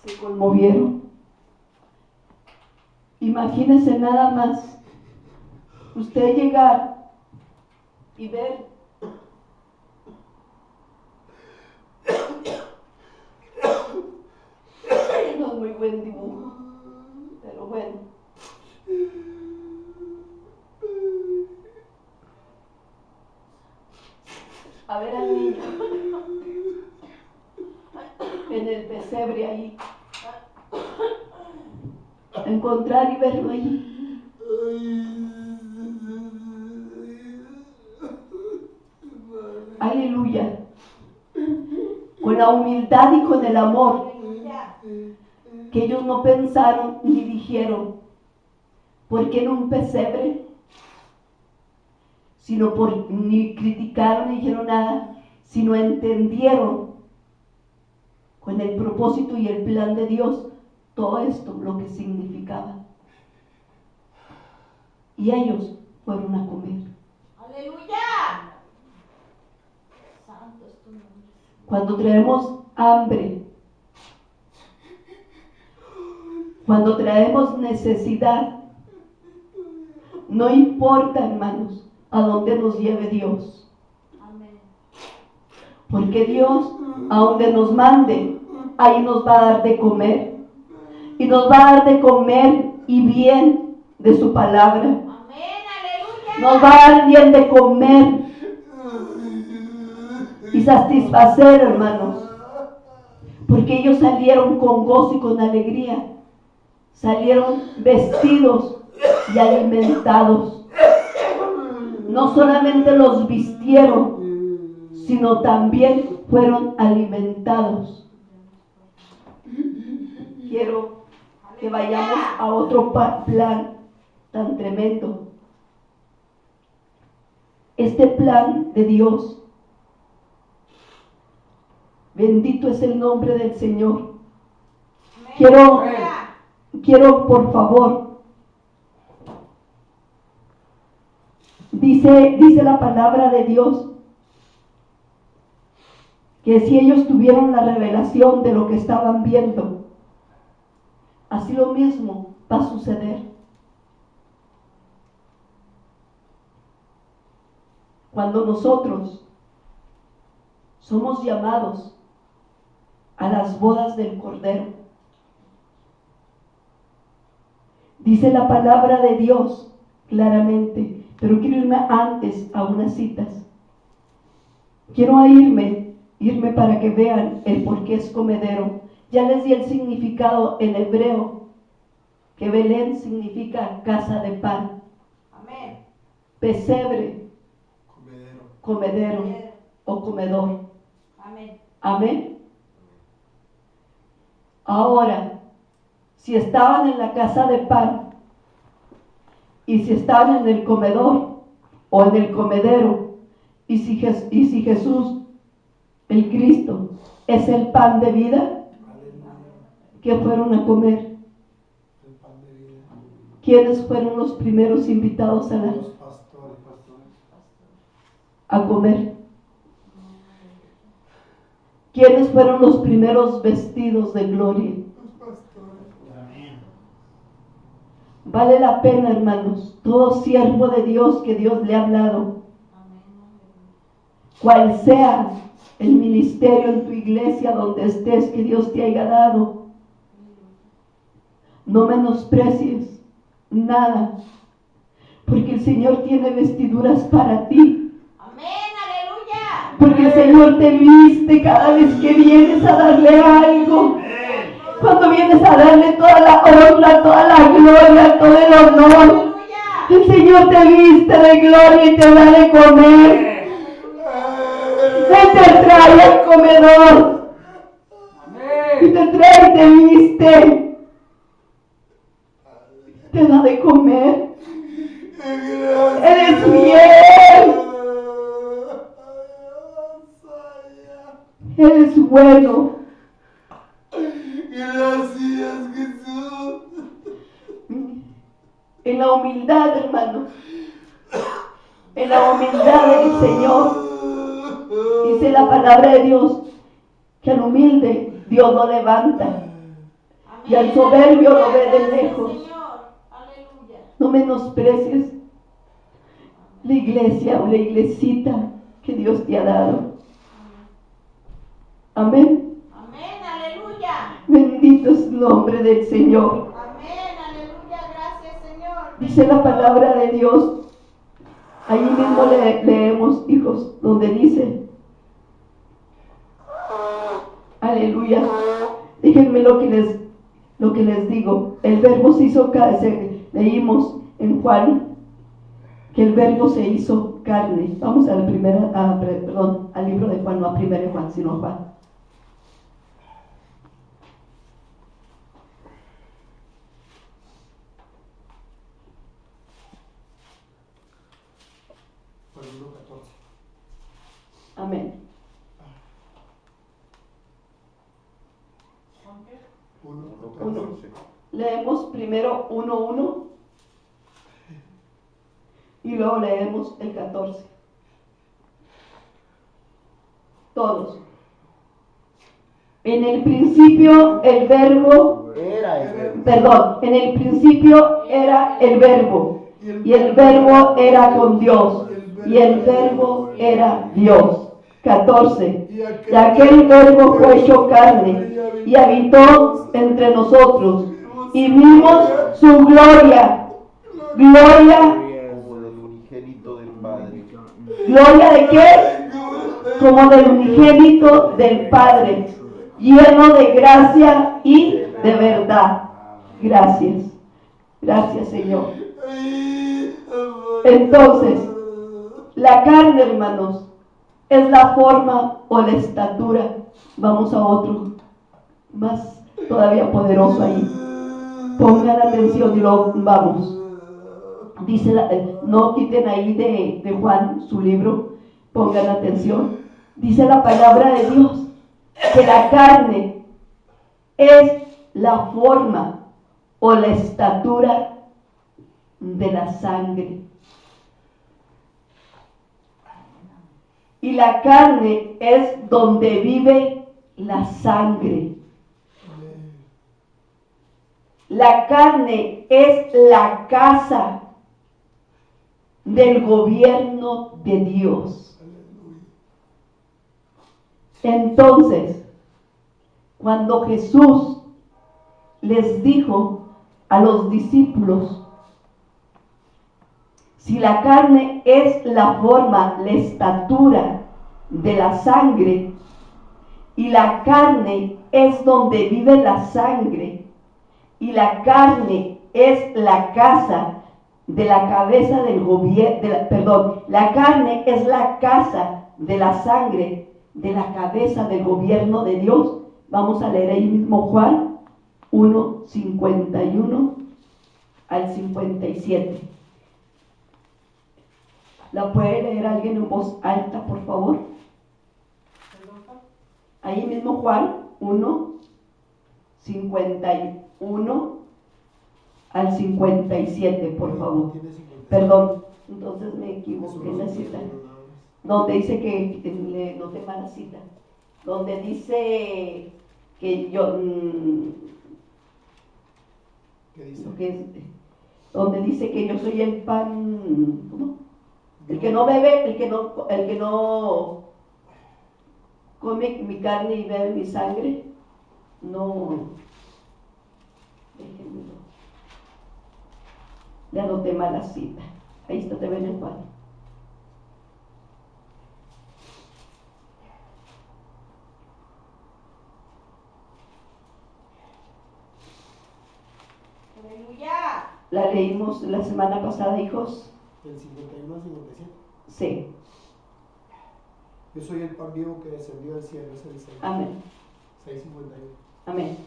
se conmovieron. Imagínense nada más usted llegar y ver no es muy buen dibujo, pero bueno, a ver al niño en el pesebre ahí, encontrar y verlo ahí. Aleluya. Con la humildad y con el amor, que ellos no pensaron ni dijeron, ¿por qué en un pesebre? Ni criticaron ni dijeron nada, sino entendieron con el propósito y el plan de Dios todo esto, lo que significaba. Y ellos fueron a comer. Aleluya. Santo es tu nombre. Cuando traemos hambre, cuando traemos necesidad, no importa, hermanos, a dónde nos lleve Dios. Amén. Porque Dios, a donde nos mande, ahí nos va a dar de comer. Y nos va a dar de comer y bien de su palabra. Amén. Aleluya. Nos va a dar bien de comer y satisfacer, hermanos. Porque ellos salieron con gozo y con alegría. Salieron vestidos y alimentados. No solamente los vistieron, sino también fueron alimentados. Quiero que vayamos a otro plan tan tremendo. Este plan de Dios, bendito es el nombre del Señor. Quiero por favor, dice la palabra de Dios, que si ellos tuvieron la revelación de lo que estaban viendo, así lo mismo va a suceder. Cuando nosotros somos llamados a las bodas del Cordero, dice la palabra de Dios claramente, pero quiero irme antes a unas citas. Quiero irme para que vean el por qué es comedero. Ya les di el significado en hebreo, que Belén significa casa de pan. Amén. Pesebre comedero o comedor. Amén. Amén. Ahora, si estaban en la casa de pan y si estaban en el comedor o en el comedero y si Jesús, el Cristo, es el pan de vida, ¿qué fueron a comer? ¿Quiénes fueron los primeros invitados a comer? ¿Quiénes fueron los primeros vestidos de gloria? Vale la pena, hermanos, todo siervo de Dios que Dios le ha hablado, cual sea el ministerio en tu iglesia donde estés que Dios te haya dado, no menosprecies nada, porque el Señor tiene vestiduras para ti. Amén, aleluya. Porque el Señor te viste cada vez que vienes a darle algo. Cuando vienes a darle toda la honra, toda la gloria, todo el honor. Aleluya. El Señor te viste de gloria y te da de comer. Él te trae al comedor. Y te trae y te viste. Te da de comer. Eres fiel. Eres bueno. Gracias, Jesús. En la humildad, hermanos. En la humildad del Señor. Dice la palabra de Dios que al humilde Dios lo levanta. Y al soberbio lo ve de lejos. Aleluya. No menosprecies la iglesia o la iglesita que Dios te ha dado. Amén. Amén, aleluya. Bendito es el nombre del Señor. Amén, aleluya. Gracias, Señor. Dice la palabra de Dios. Allí mismo leemos, hijos, donde dice, aleluya. Déjenme lo que les digo. El verbo se hizo carne. Leímos en Juan que el verbo se hizo carne. Vamos al libro de Juan, no a primero de Juan, sino a Juan. Amén. 1. Leemos primero 1:1 y luego leemos el 14. Todos. En el principio el verbo en el principio era el verbo, y el verbo era con Dios, y el verbo era Dios. 14. Y aquel verbo fue hecho carne y habitó entre nosotros, y vimos su gloria. Gloria. Como del unigénito del Padre. ¿Gloria de qué? Como del unigénito del Padre, lleno de gracia y de verdad. Gracias. Gracias, Señor. Entonces, la carne, hermanos, es la forma o la estatura. Vamos a otro más todavía poderoso ahí. Pongan atención y lo vamos. Dice, no quiten ahí de Juan su libro. Pongan atención. Dice la palabra de Dios que la carne es la forma o la estatura de la sangre. Y la carne es donde vive la sangre. La carne es la casa del gobierno de Dios. Entonces, cuando Jesús les dijo a los discípulos, si la carne es la forma, la estatura de la sangre, y la carne es donde vive la sangre, y la carne es la casa de la cabeza del gobierno, la carne es la casa de la sangre de la cabeza del gobierno de Dios. Vamos a leer ahí mismo Juan 1, 51 al 57. ¿La puede leer alguien en voz alta, por favor? Ahí mismo Juan 1, 51 al 57, por favor. Perdón, entonces me equivoqué en la cita. Donde dice que le noté mala cita. Donde dice que yo... ¿Qué dice? Donde dice que yo soy el pan... ¿Cómo? El que no bebe, el que no come mi carne y bebe mi sangre, no... Déjenmelo. Le anoté mala cita. Ahí está, te ven el Juan. Aleluya. La leímos la semana pasada, hijos. Del 51 al 57. Sí. Yo soy el pan vivo que descendió del cielo. Es el 6. Amén. 6:51. Amén.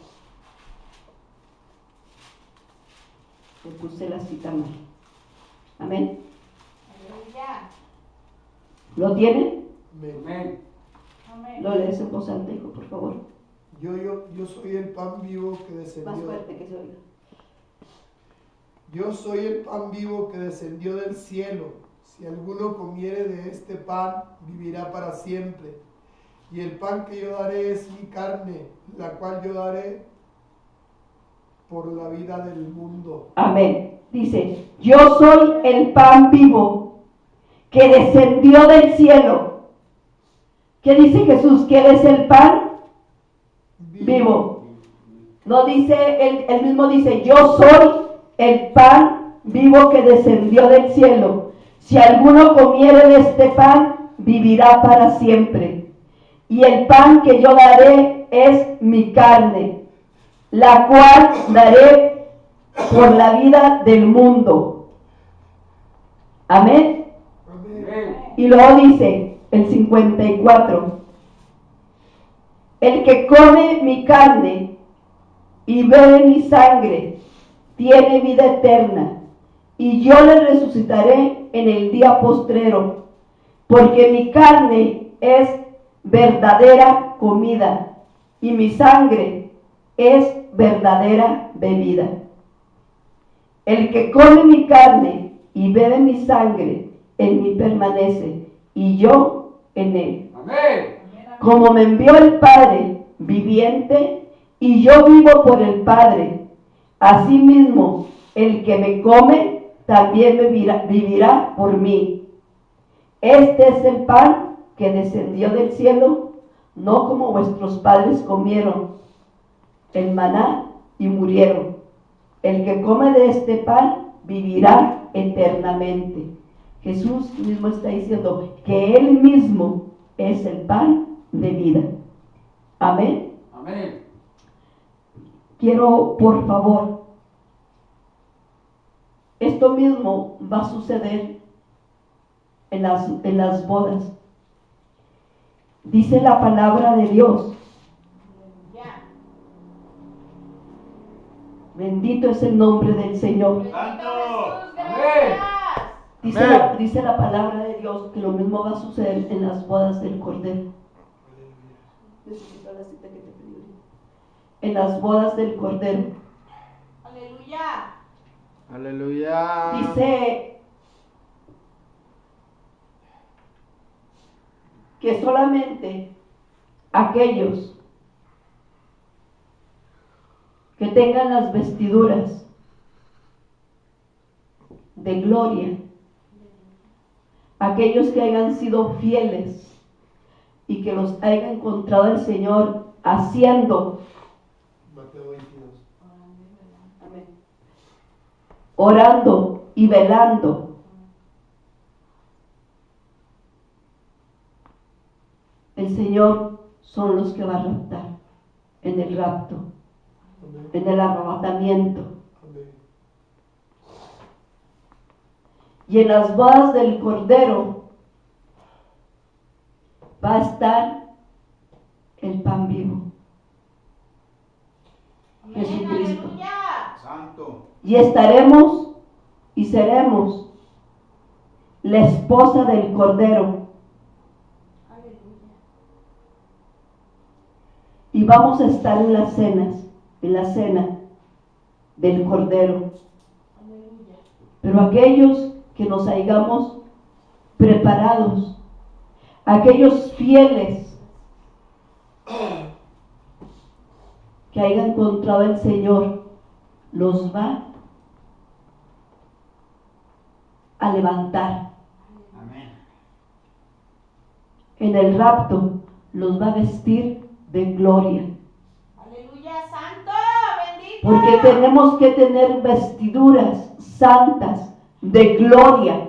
Le puse la cita mal. Amén. Aleluya. ¿Lo tienen? Amén. Amén. Lo lees en voz alta, hijo, por favor. Yo soy el pan vivo que Más descendió. fuerte que se oiga. Yo soy el pan vivo que descendió del cielo. Si alguno comiere de este pan, vivirá para siempre. Y el pan que yo daré es mi carne, la cual yo daré por la vida del mundo. Amén. Dice, yo soy el pan vivo que descendió del cielo. ¿Qué dice Jesús? Que Él es el pan vivo. No dice, él mismo dice, yo soy el pan vivo que descendió del cielo. Si alguno comiere de este pan, vivirá para siempre. Y el pan que yo daré es mi carne, la cual daré por la vida del mundo. Amén. Amén. Y luego dice el 54, el que come mi carne y bebe mi sangre tiene vida eterna, y yo le resucitaré en el día postrero, porque mi carne es verdadera comida y mi sangre es verdadera bebida. El que come mi carne y bebe mi sangre en mí permanece, y yo en él. Amén. Como me envió el Padre viviente, y yo vivo por el Padre, asimismo el que me come también vivirá por mí. Este es el pan que descendió del cielo, no como vuestros padres comieron el maná y murieron. El que come de este pan vivirá eternamente. Jesús mismo está diciendo que Él mismo es el pan de vida. Amén. Amén. Quiero, por favor, esto mismo va a suceder en las bodas. Dice la palabra de Dios. Bendito es el nombre del Señor. Santo. Jesús, gracias. Dice la palabra de Dios que lo mismo va a suceder en las bodas del Cordero. Necesito la cita que te pedí. En las bodas del Cordero. Aleluya. Aleluya. Dice que solamente aquellos que tengan las vestiduras de gloria, aquellos que hayan sido fieles y que los haya encontrado el Señor haciendo, Mateo 22. amén, orando y velando, el Señor son los que va a raptar en el rapto, Amén. en el arrebatamiento. Amén. Y en las bodas del Cordero va a estar el pan vivo, Amén. Jesucristo. Aleluya. Santo. Y estaremos y seremos la esposa del Cordero. Aleluya. Y vamos a estar en la cena del Cordero. Aleluya. Pero aquellos que nos hayamos preparados, aquellos fieles que hayan encontrado el Señor, los va a levantar. Amén. En el rapto los va a vestir de gloria. Aleluya, santo, bendito. Porque tenemos que tener vestiduras santas de gloria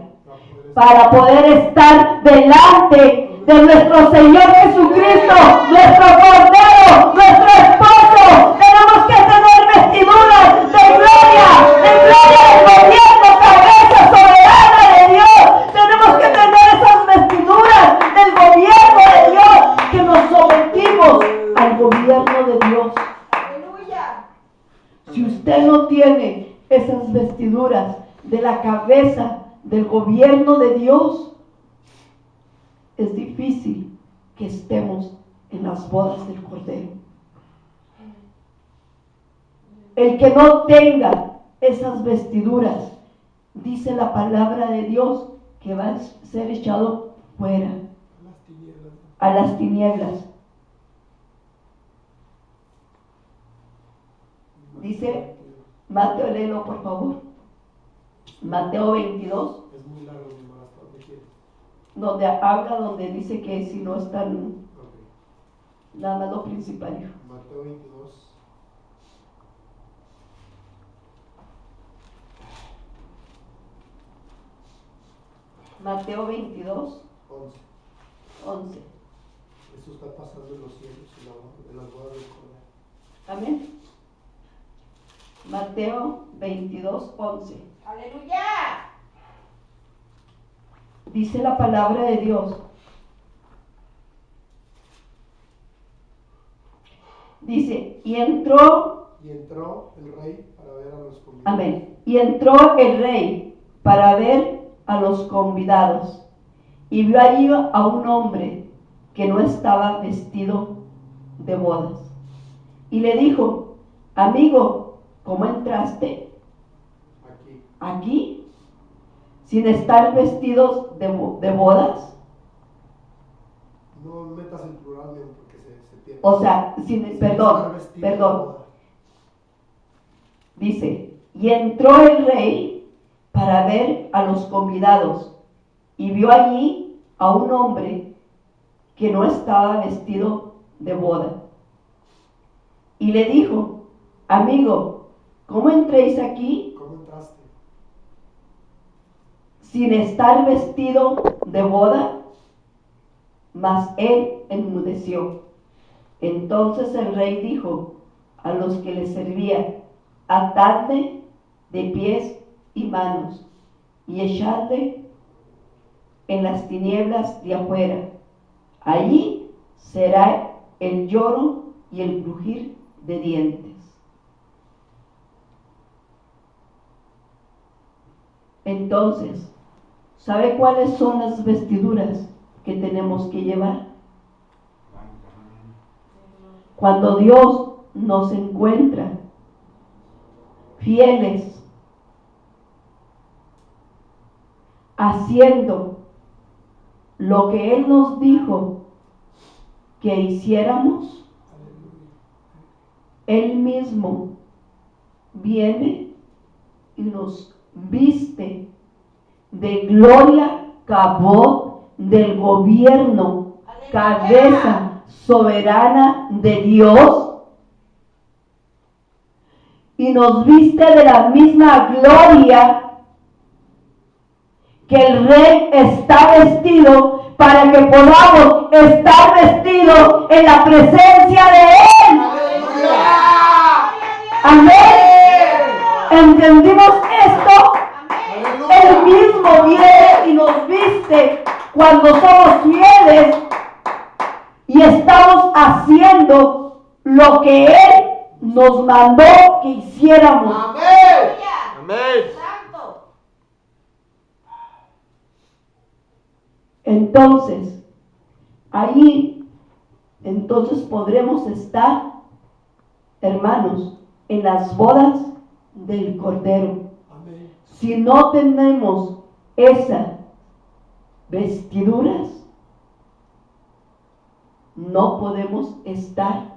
para poder estar delante de nuestro Señor Jesucristo, nuestro Cordero, nuestro Esposo. Tenemos que tener vestiduras de gloria del gobierno, cabeza soberana de Dios. Tenemos que tener esas vestiduras del gobierno de Dios, que nos sometimos al gobierno de Dios. Aleluya. Si usted no tiene esas vestiduras de la cabeza del gobierno de Dios, es difícil que estemos en las bodas del Cordero. El que no tenga esas vestiduras, dice la palabra de Dios, que va a ser echado fuera Las tinieblas. a las tinieblas. Dice Mateo, léelo por favor. Mateo 22, Es muy largo, mi hermana, hasta donde quieres. donde dice que si no están Ok. nada más lo principal. Mateo 22. Mateo 22, 11. 11. Eso está pasando en los cielos, en las bodas del Cordero. Amén. Mateo 22, 11. Aleluya. Dice la palabra de Dios. Dice, y entró, Y entró el rey para ver a los convidados. amén, y entró el rey para ver a los convidados, y vio allí a un hombre que no estaba vestido de bodas. Y le dijo, amigo, ¿cómo entraste Aquí. aquí sin estar vestidos de bodas? No metas el plural, León, porque se pierde. O sea, Sin estar perdón, vestido de perdón. boda. Dice, y entró el rey para ver a los convidados, y vio allí a un hombre que no estaba vestido de boda. Y le dijo, amigo, ¿cómo entréis aquí ¿Cómo entraste? sin estar vestido de boda? Mas él enmudeció. Entonces el rey dijo a los que le servían, atadle de pies y manos y echadle en las tinieblas de afuera. Allí será el lloro y el crujir de dientes. Entonces, ¿sabe cuáles son las vestiduras que tenemos que llevar? Cuando Dios nos encuentra fieles, haciendo lo que Él nos dijo que hiciéramos, Él mismo viene y nos viste de gloria, cabot del gobierno, cabeza soberana de Dios, y nos viste de la misma gloria que el rey está vestido, para que podamos estar vestidos en la presencia de Él. Amén. ¿Entendimos esto? Amén. El mismo viene y nos viste cuando somos fieles y estamos haciendo lo que Él nos mandó que hiciéramos. Amén. Aleluya. Amén. Santo. Entonces, ahí, entonces podremos estar, hermanos, en las bodas del Cordero. Amén. Si no tenemos esas vestiduras, no podemos estar.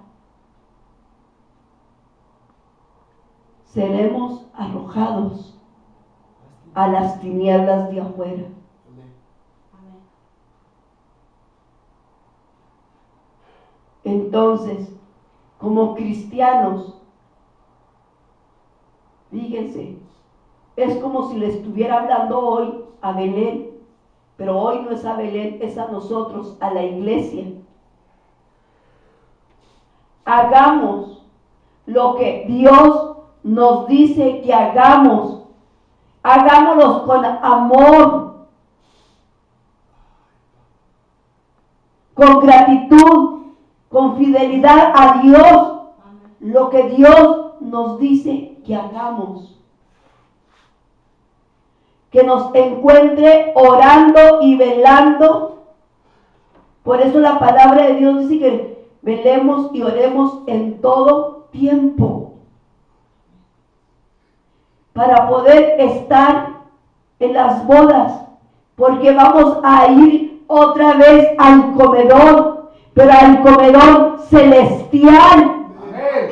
Seremos arrojados a las tinieblas de afuera. Amén. Amén. Entonces, como cristianos, fíjense, es como si le estuviera hablando hoy a Belén, pero hoy no es a Belén, es a nosotros, a la iglesia. Hagamos lo que Dios nos dice que hagamos. Hagámoslo con amor, con gratitud, con fidelidad a Dios, lo que Dios nos dice que hagamos. Que nos encuentre orando y velando. Por eso la palabra de Dios dice que velemos y oremos en todo tiempo. Para poder estar en las bodas. Porque vamos a ir otra vez al comedor. Pero al comedor celestial. Amén.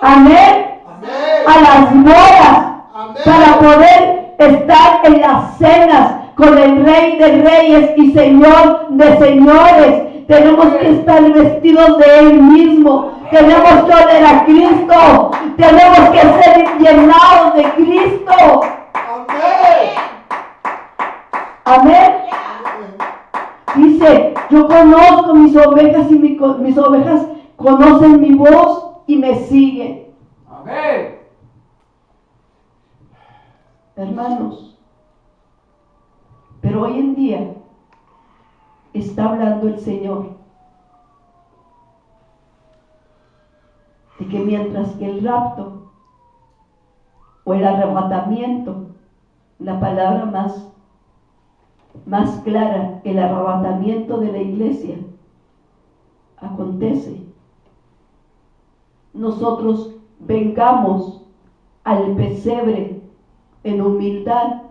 Amén. Amén. A las bodas. Amén. Para poder estar en las cenas con el Rey de Reyes y Señor de Señores. Tenemos que estar vestidos de Él mismo. Tenemos que oler a Cristo. Tenemos que ser llenados de Cristo. Amén. Amén. Dice, yo conozco mis ovejas y mis ovejas conocen mi voz y me siguen. Amén. Hermanos, pero hoy en día está hablando el Señor de que mientras que el rapto o el arrebatamiento, la palabra más clara, el arrebatamiento de la iglesia acontece, nosotros vengamos al pesebre en humildad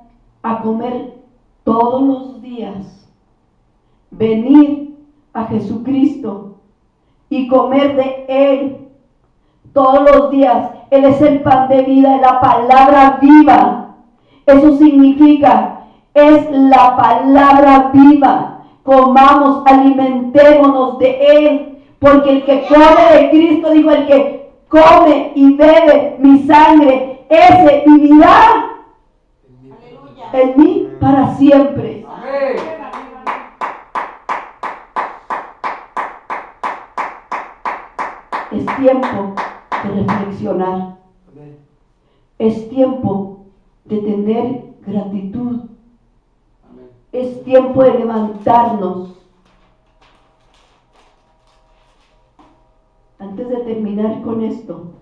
a comer todos los días, venir a Jesucristo y comer de Él todos los días. Él es el pan de vida, es la palabra viva. Eso significa, es la palabra viva. Comamos, alimentémonos de Él, porque el que come de Cristo, dijo, el que come y bebe mi sangre, ese vivirá Aleluya. en mí para siempre. Amén. Es tiempo de reflexionar. Amén. Es tiempo de tener gratitud. Amén. Es tiempo de levantarnos. Antes de terminar con esto,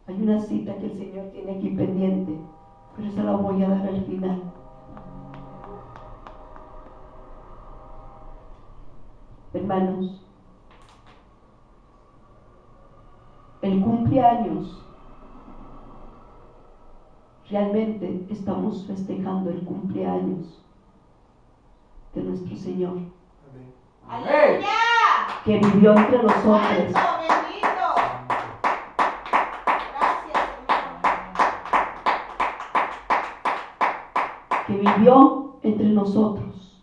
hay una cita que el Señor tiene aquí pendiente, pero esa la voy a dar al final. Hermanos, el cumpleaños, realmente estamos festejando el cumpleaños de nuestro Señor, Amén. Aleluya. que vivió entre los hombres. Santo, bendito. Gracias, Señor. Que vivió entre nosotros.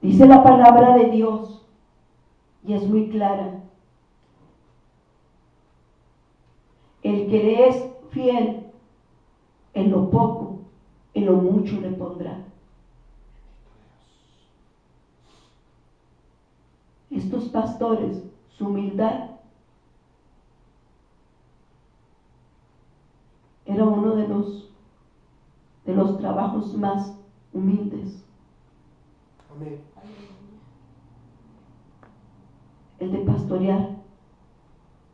Dice la palabra de Dios, y es muy clara. El que le es fiel en lo poco, en lo mucho le pondrá. Estos pastores, su humildad era uno de los los trabajos más humildes. Amén. El de pastorear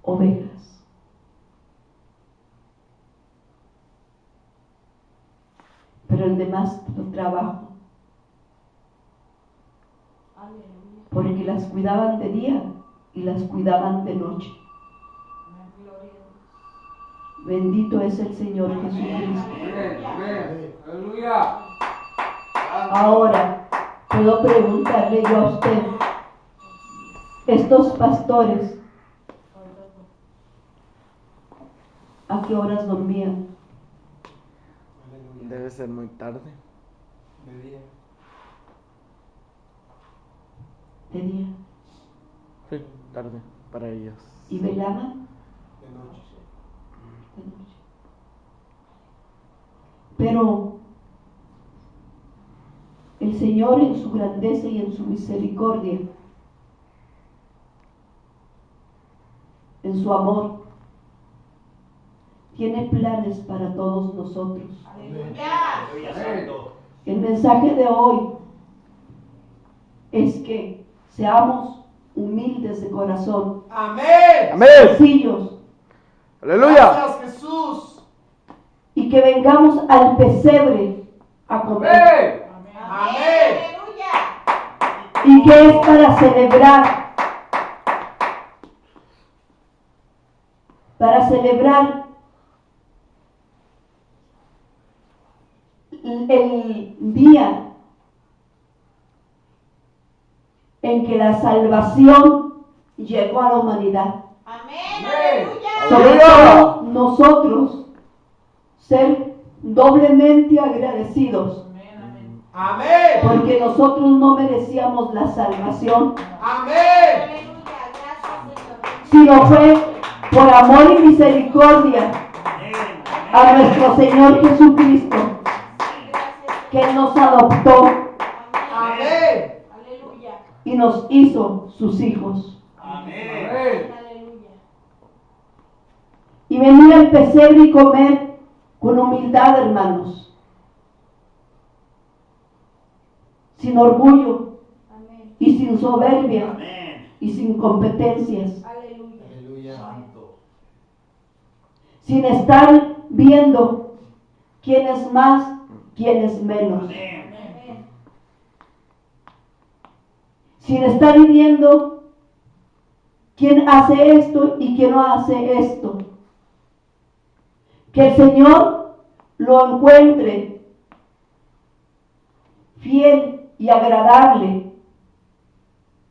ovejas. Pero el de más trabajo, porque las cuidaban de día y las cuidaban de noche. Bendito es el Señor Jesucristo. Amén. Amén. Aleluya. Ahora, puedo preguntarle yo a usted, estos pastores, ¿a qué horas dormían? Debe ser muy tarde. De día. De día. Sí, tarde para ellos. ¿Y velaban? De noche. De noche. Pero el Señor en su grandeza y en su misericordia, en su amor, tiene planes para todos nosotros. Aleluya. El mensaje de hoy es que seamos humildes de corazón, Amén. Amén. sencillos, Aleluya. Gracias, Jesús. y que vengamos al pesebre a comer. Amén. Amén. Aleluya. Y que es para celebrar el día en que la salvación llegó a la humanidad. Amén. Amén. Sobre Aleluya. todo nosotros ser doblemente agradecidos, Amén. porque nosotros no merecíamos la salvación, Amén. Aleluya. Gracias, Señor. sino fue por amor y misericordia a nuestro Señor Jesucristo, Gracias. que Él nos adoptó Amén. Aleluya. y nos hizo sus hijos. Amén. Amén. Aleluya. Y venir al pesebre y comer con humildad, hermanos, sin orgullo Amén. y sin soberbia Amén. y sin competencias, Aleluya. Aleluya. Santo. sin estar viendo quién es más, quién es menos, Amén. Amén. sin estar viendo quién hace esto y quién no hace esto. Que el Señor lo encuentre fiel y agradable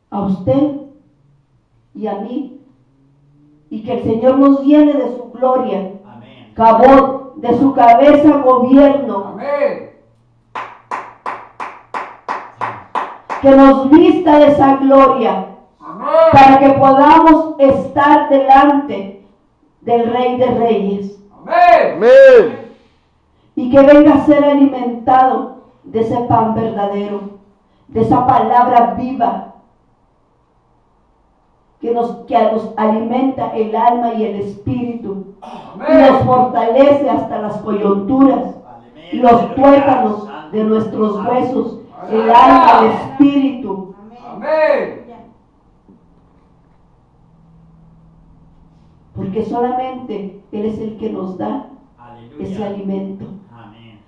a usted y a mí, y que el Señor nos llene de su gloria, Amén. cabot, de su cabeza gobierno, Amén. que nos vista de esa gloria, Amén. para que podamos estar delante del Rey de Reyes, Amén. Amén. y que venga a ser alimentado de ese pan verdadero, de esa palabra viva, que nos alimenta el alma y el espíritu, y nos Amén. fortalece hasta las coyunturas y los tuétanos de nuestros huesos, el alma, el espíritu. Amén. Amén. Aleluya. Porque solamente Él es el que nos da ese Aleluya. alimento. Amén.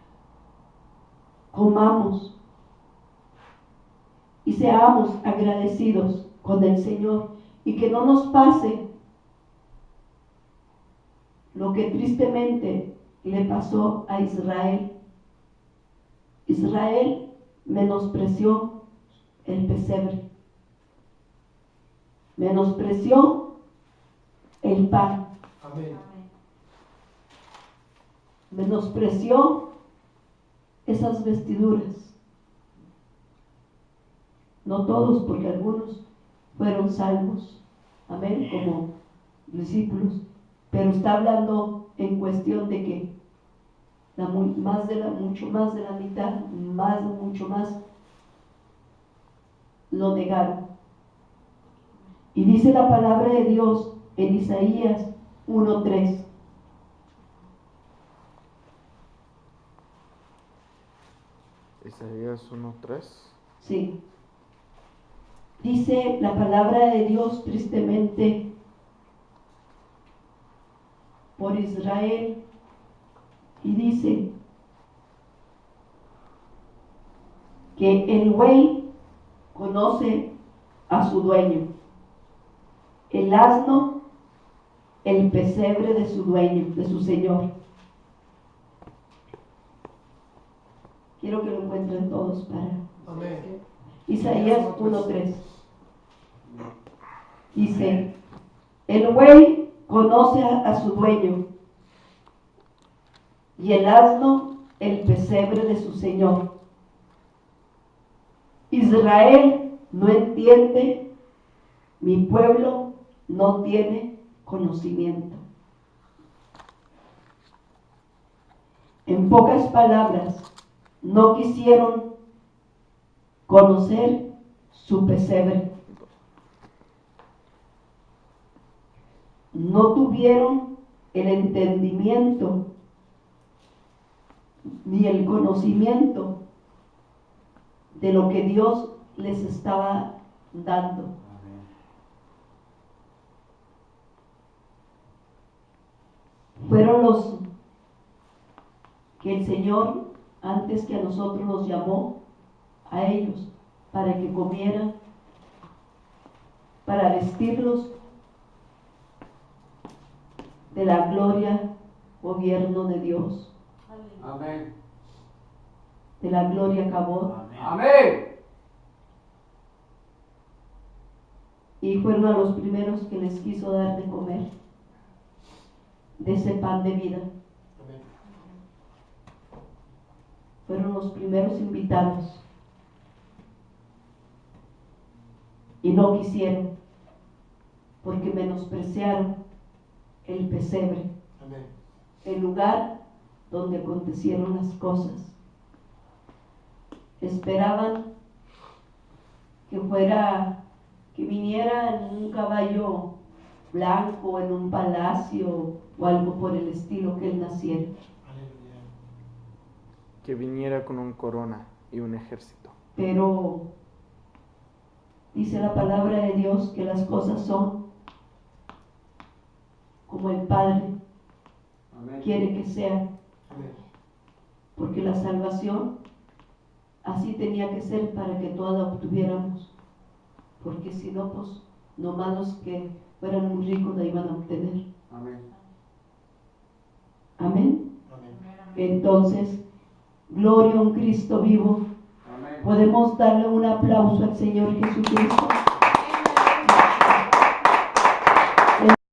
Comamos y seamos agradecidos con el Señor, y que no nos pase lo que tristemente le pasó a Israel. Israel menospreció el pesebre, menospreció el pan, Amén. Amén. menospreció esas vestiduras. No todos, porque algunos fueron salvos, amén, como discípulos, pero está hablando en cuestión de que mucho más de la mitad, mucho más, lo negaron. Y dice la palabra de Dios en Isaías 1:3: Isaías 1:3. Sí. Dice la palabra de Dios tristemente por Israel y dice que el buey conoce a su dueño, el asno el pesebre de su dueño, de su señor. Quiero que lo encuentren todos para Amén. Isaías 1:3. Dice, el buey conoce a su dueño y el asno el pesebre de su señor. Israel no entiende, mi pueblo no tiene conocimiento. En pocas palabras, no quisieron conocer su pesebre. No tuvieron el entendimiento ni el conocimiento de lo que Dios les estaba dando. Fueron los que el Señor, antes que a nosotros, los llamó a ellos para que comieran, para vestirlos de la gloria, gobierno de Dios, Amén. de la gloria Cabot. Amén. Y fueron a los primeros que les quiso dar de comer de ese pan de vida. Amén. Fueron los primeros invitados y no quisieron, porque menospreciaron el pesebre, Amén. el lugar donde acontecieron las cosas. Esperaban que viniera en un caballo blanco, en un palacio o algo por el estilo, que él naciera. Aleluya. Que viniera con un corona y un ejército. Pero dice la palabra de Dios que las cosas son como el Padre Amén. quiere que sean, Amén. porque la salvación así tenía que ser para que toda la obtuviéramos, porque si no, pues nomás los que fueran muy ricos la iban a obtener. Amén. Amén. Amén. Entonces, gloria a un Cristo vivo. Amén. Podemos darle un aplauso al Señor Jesucristo.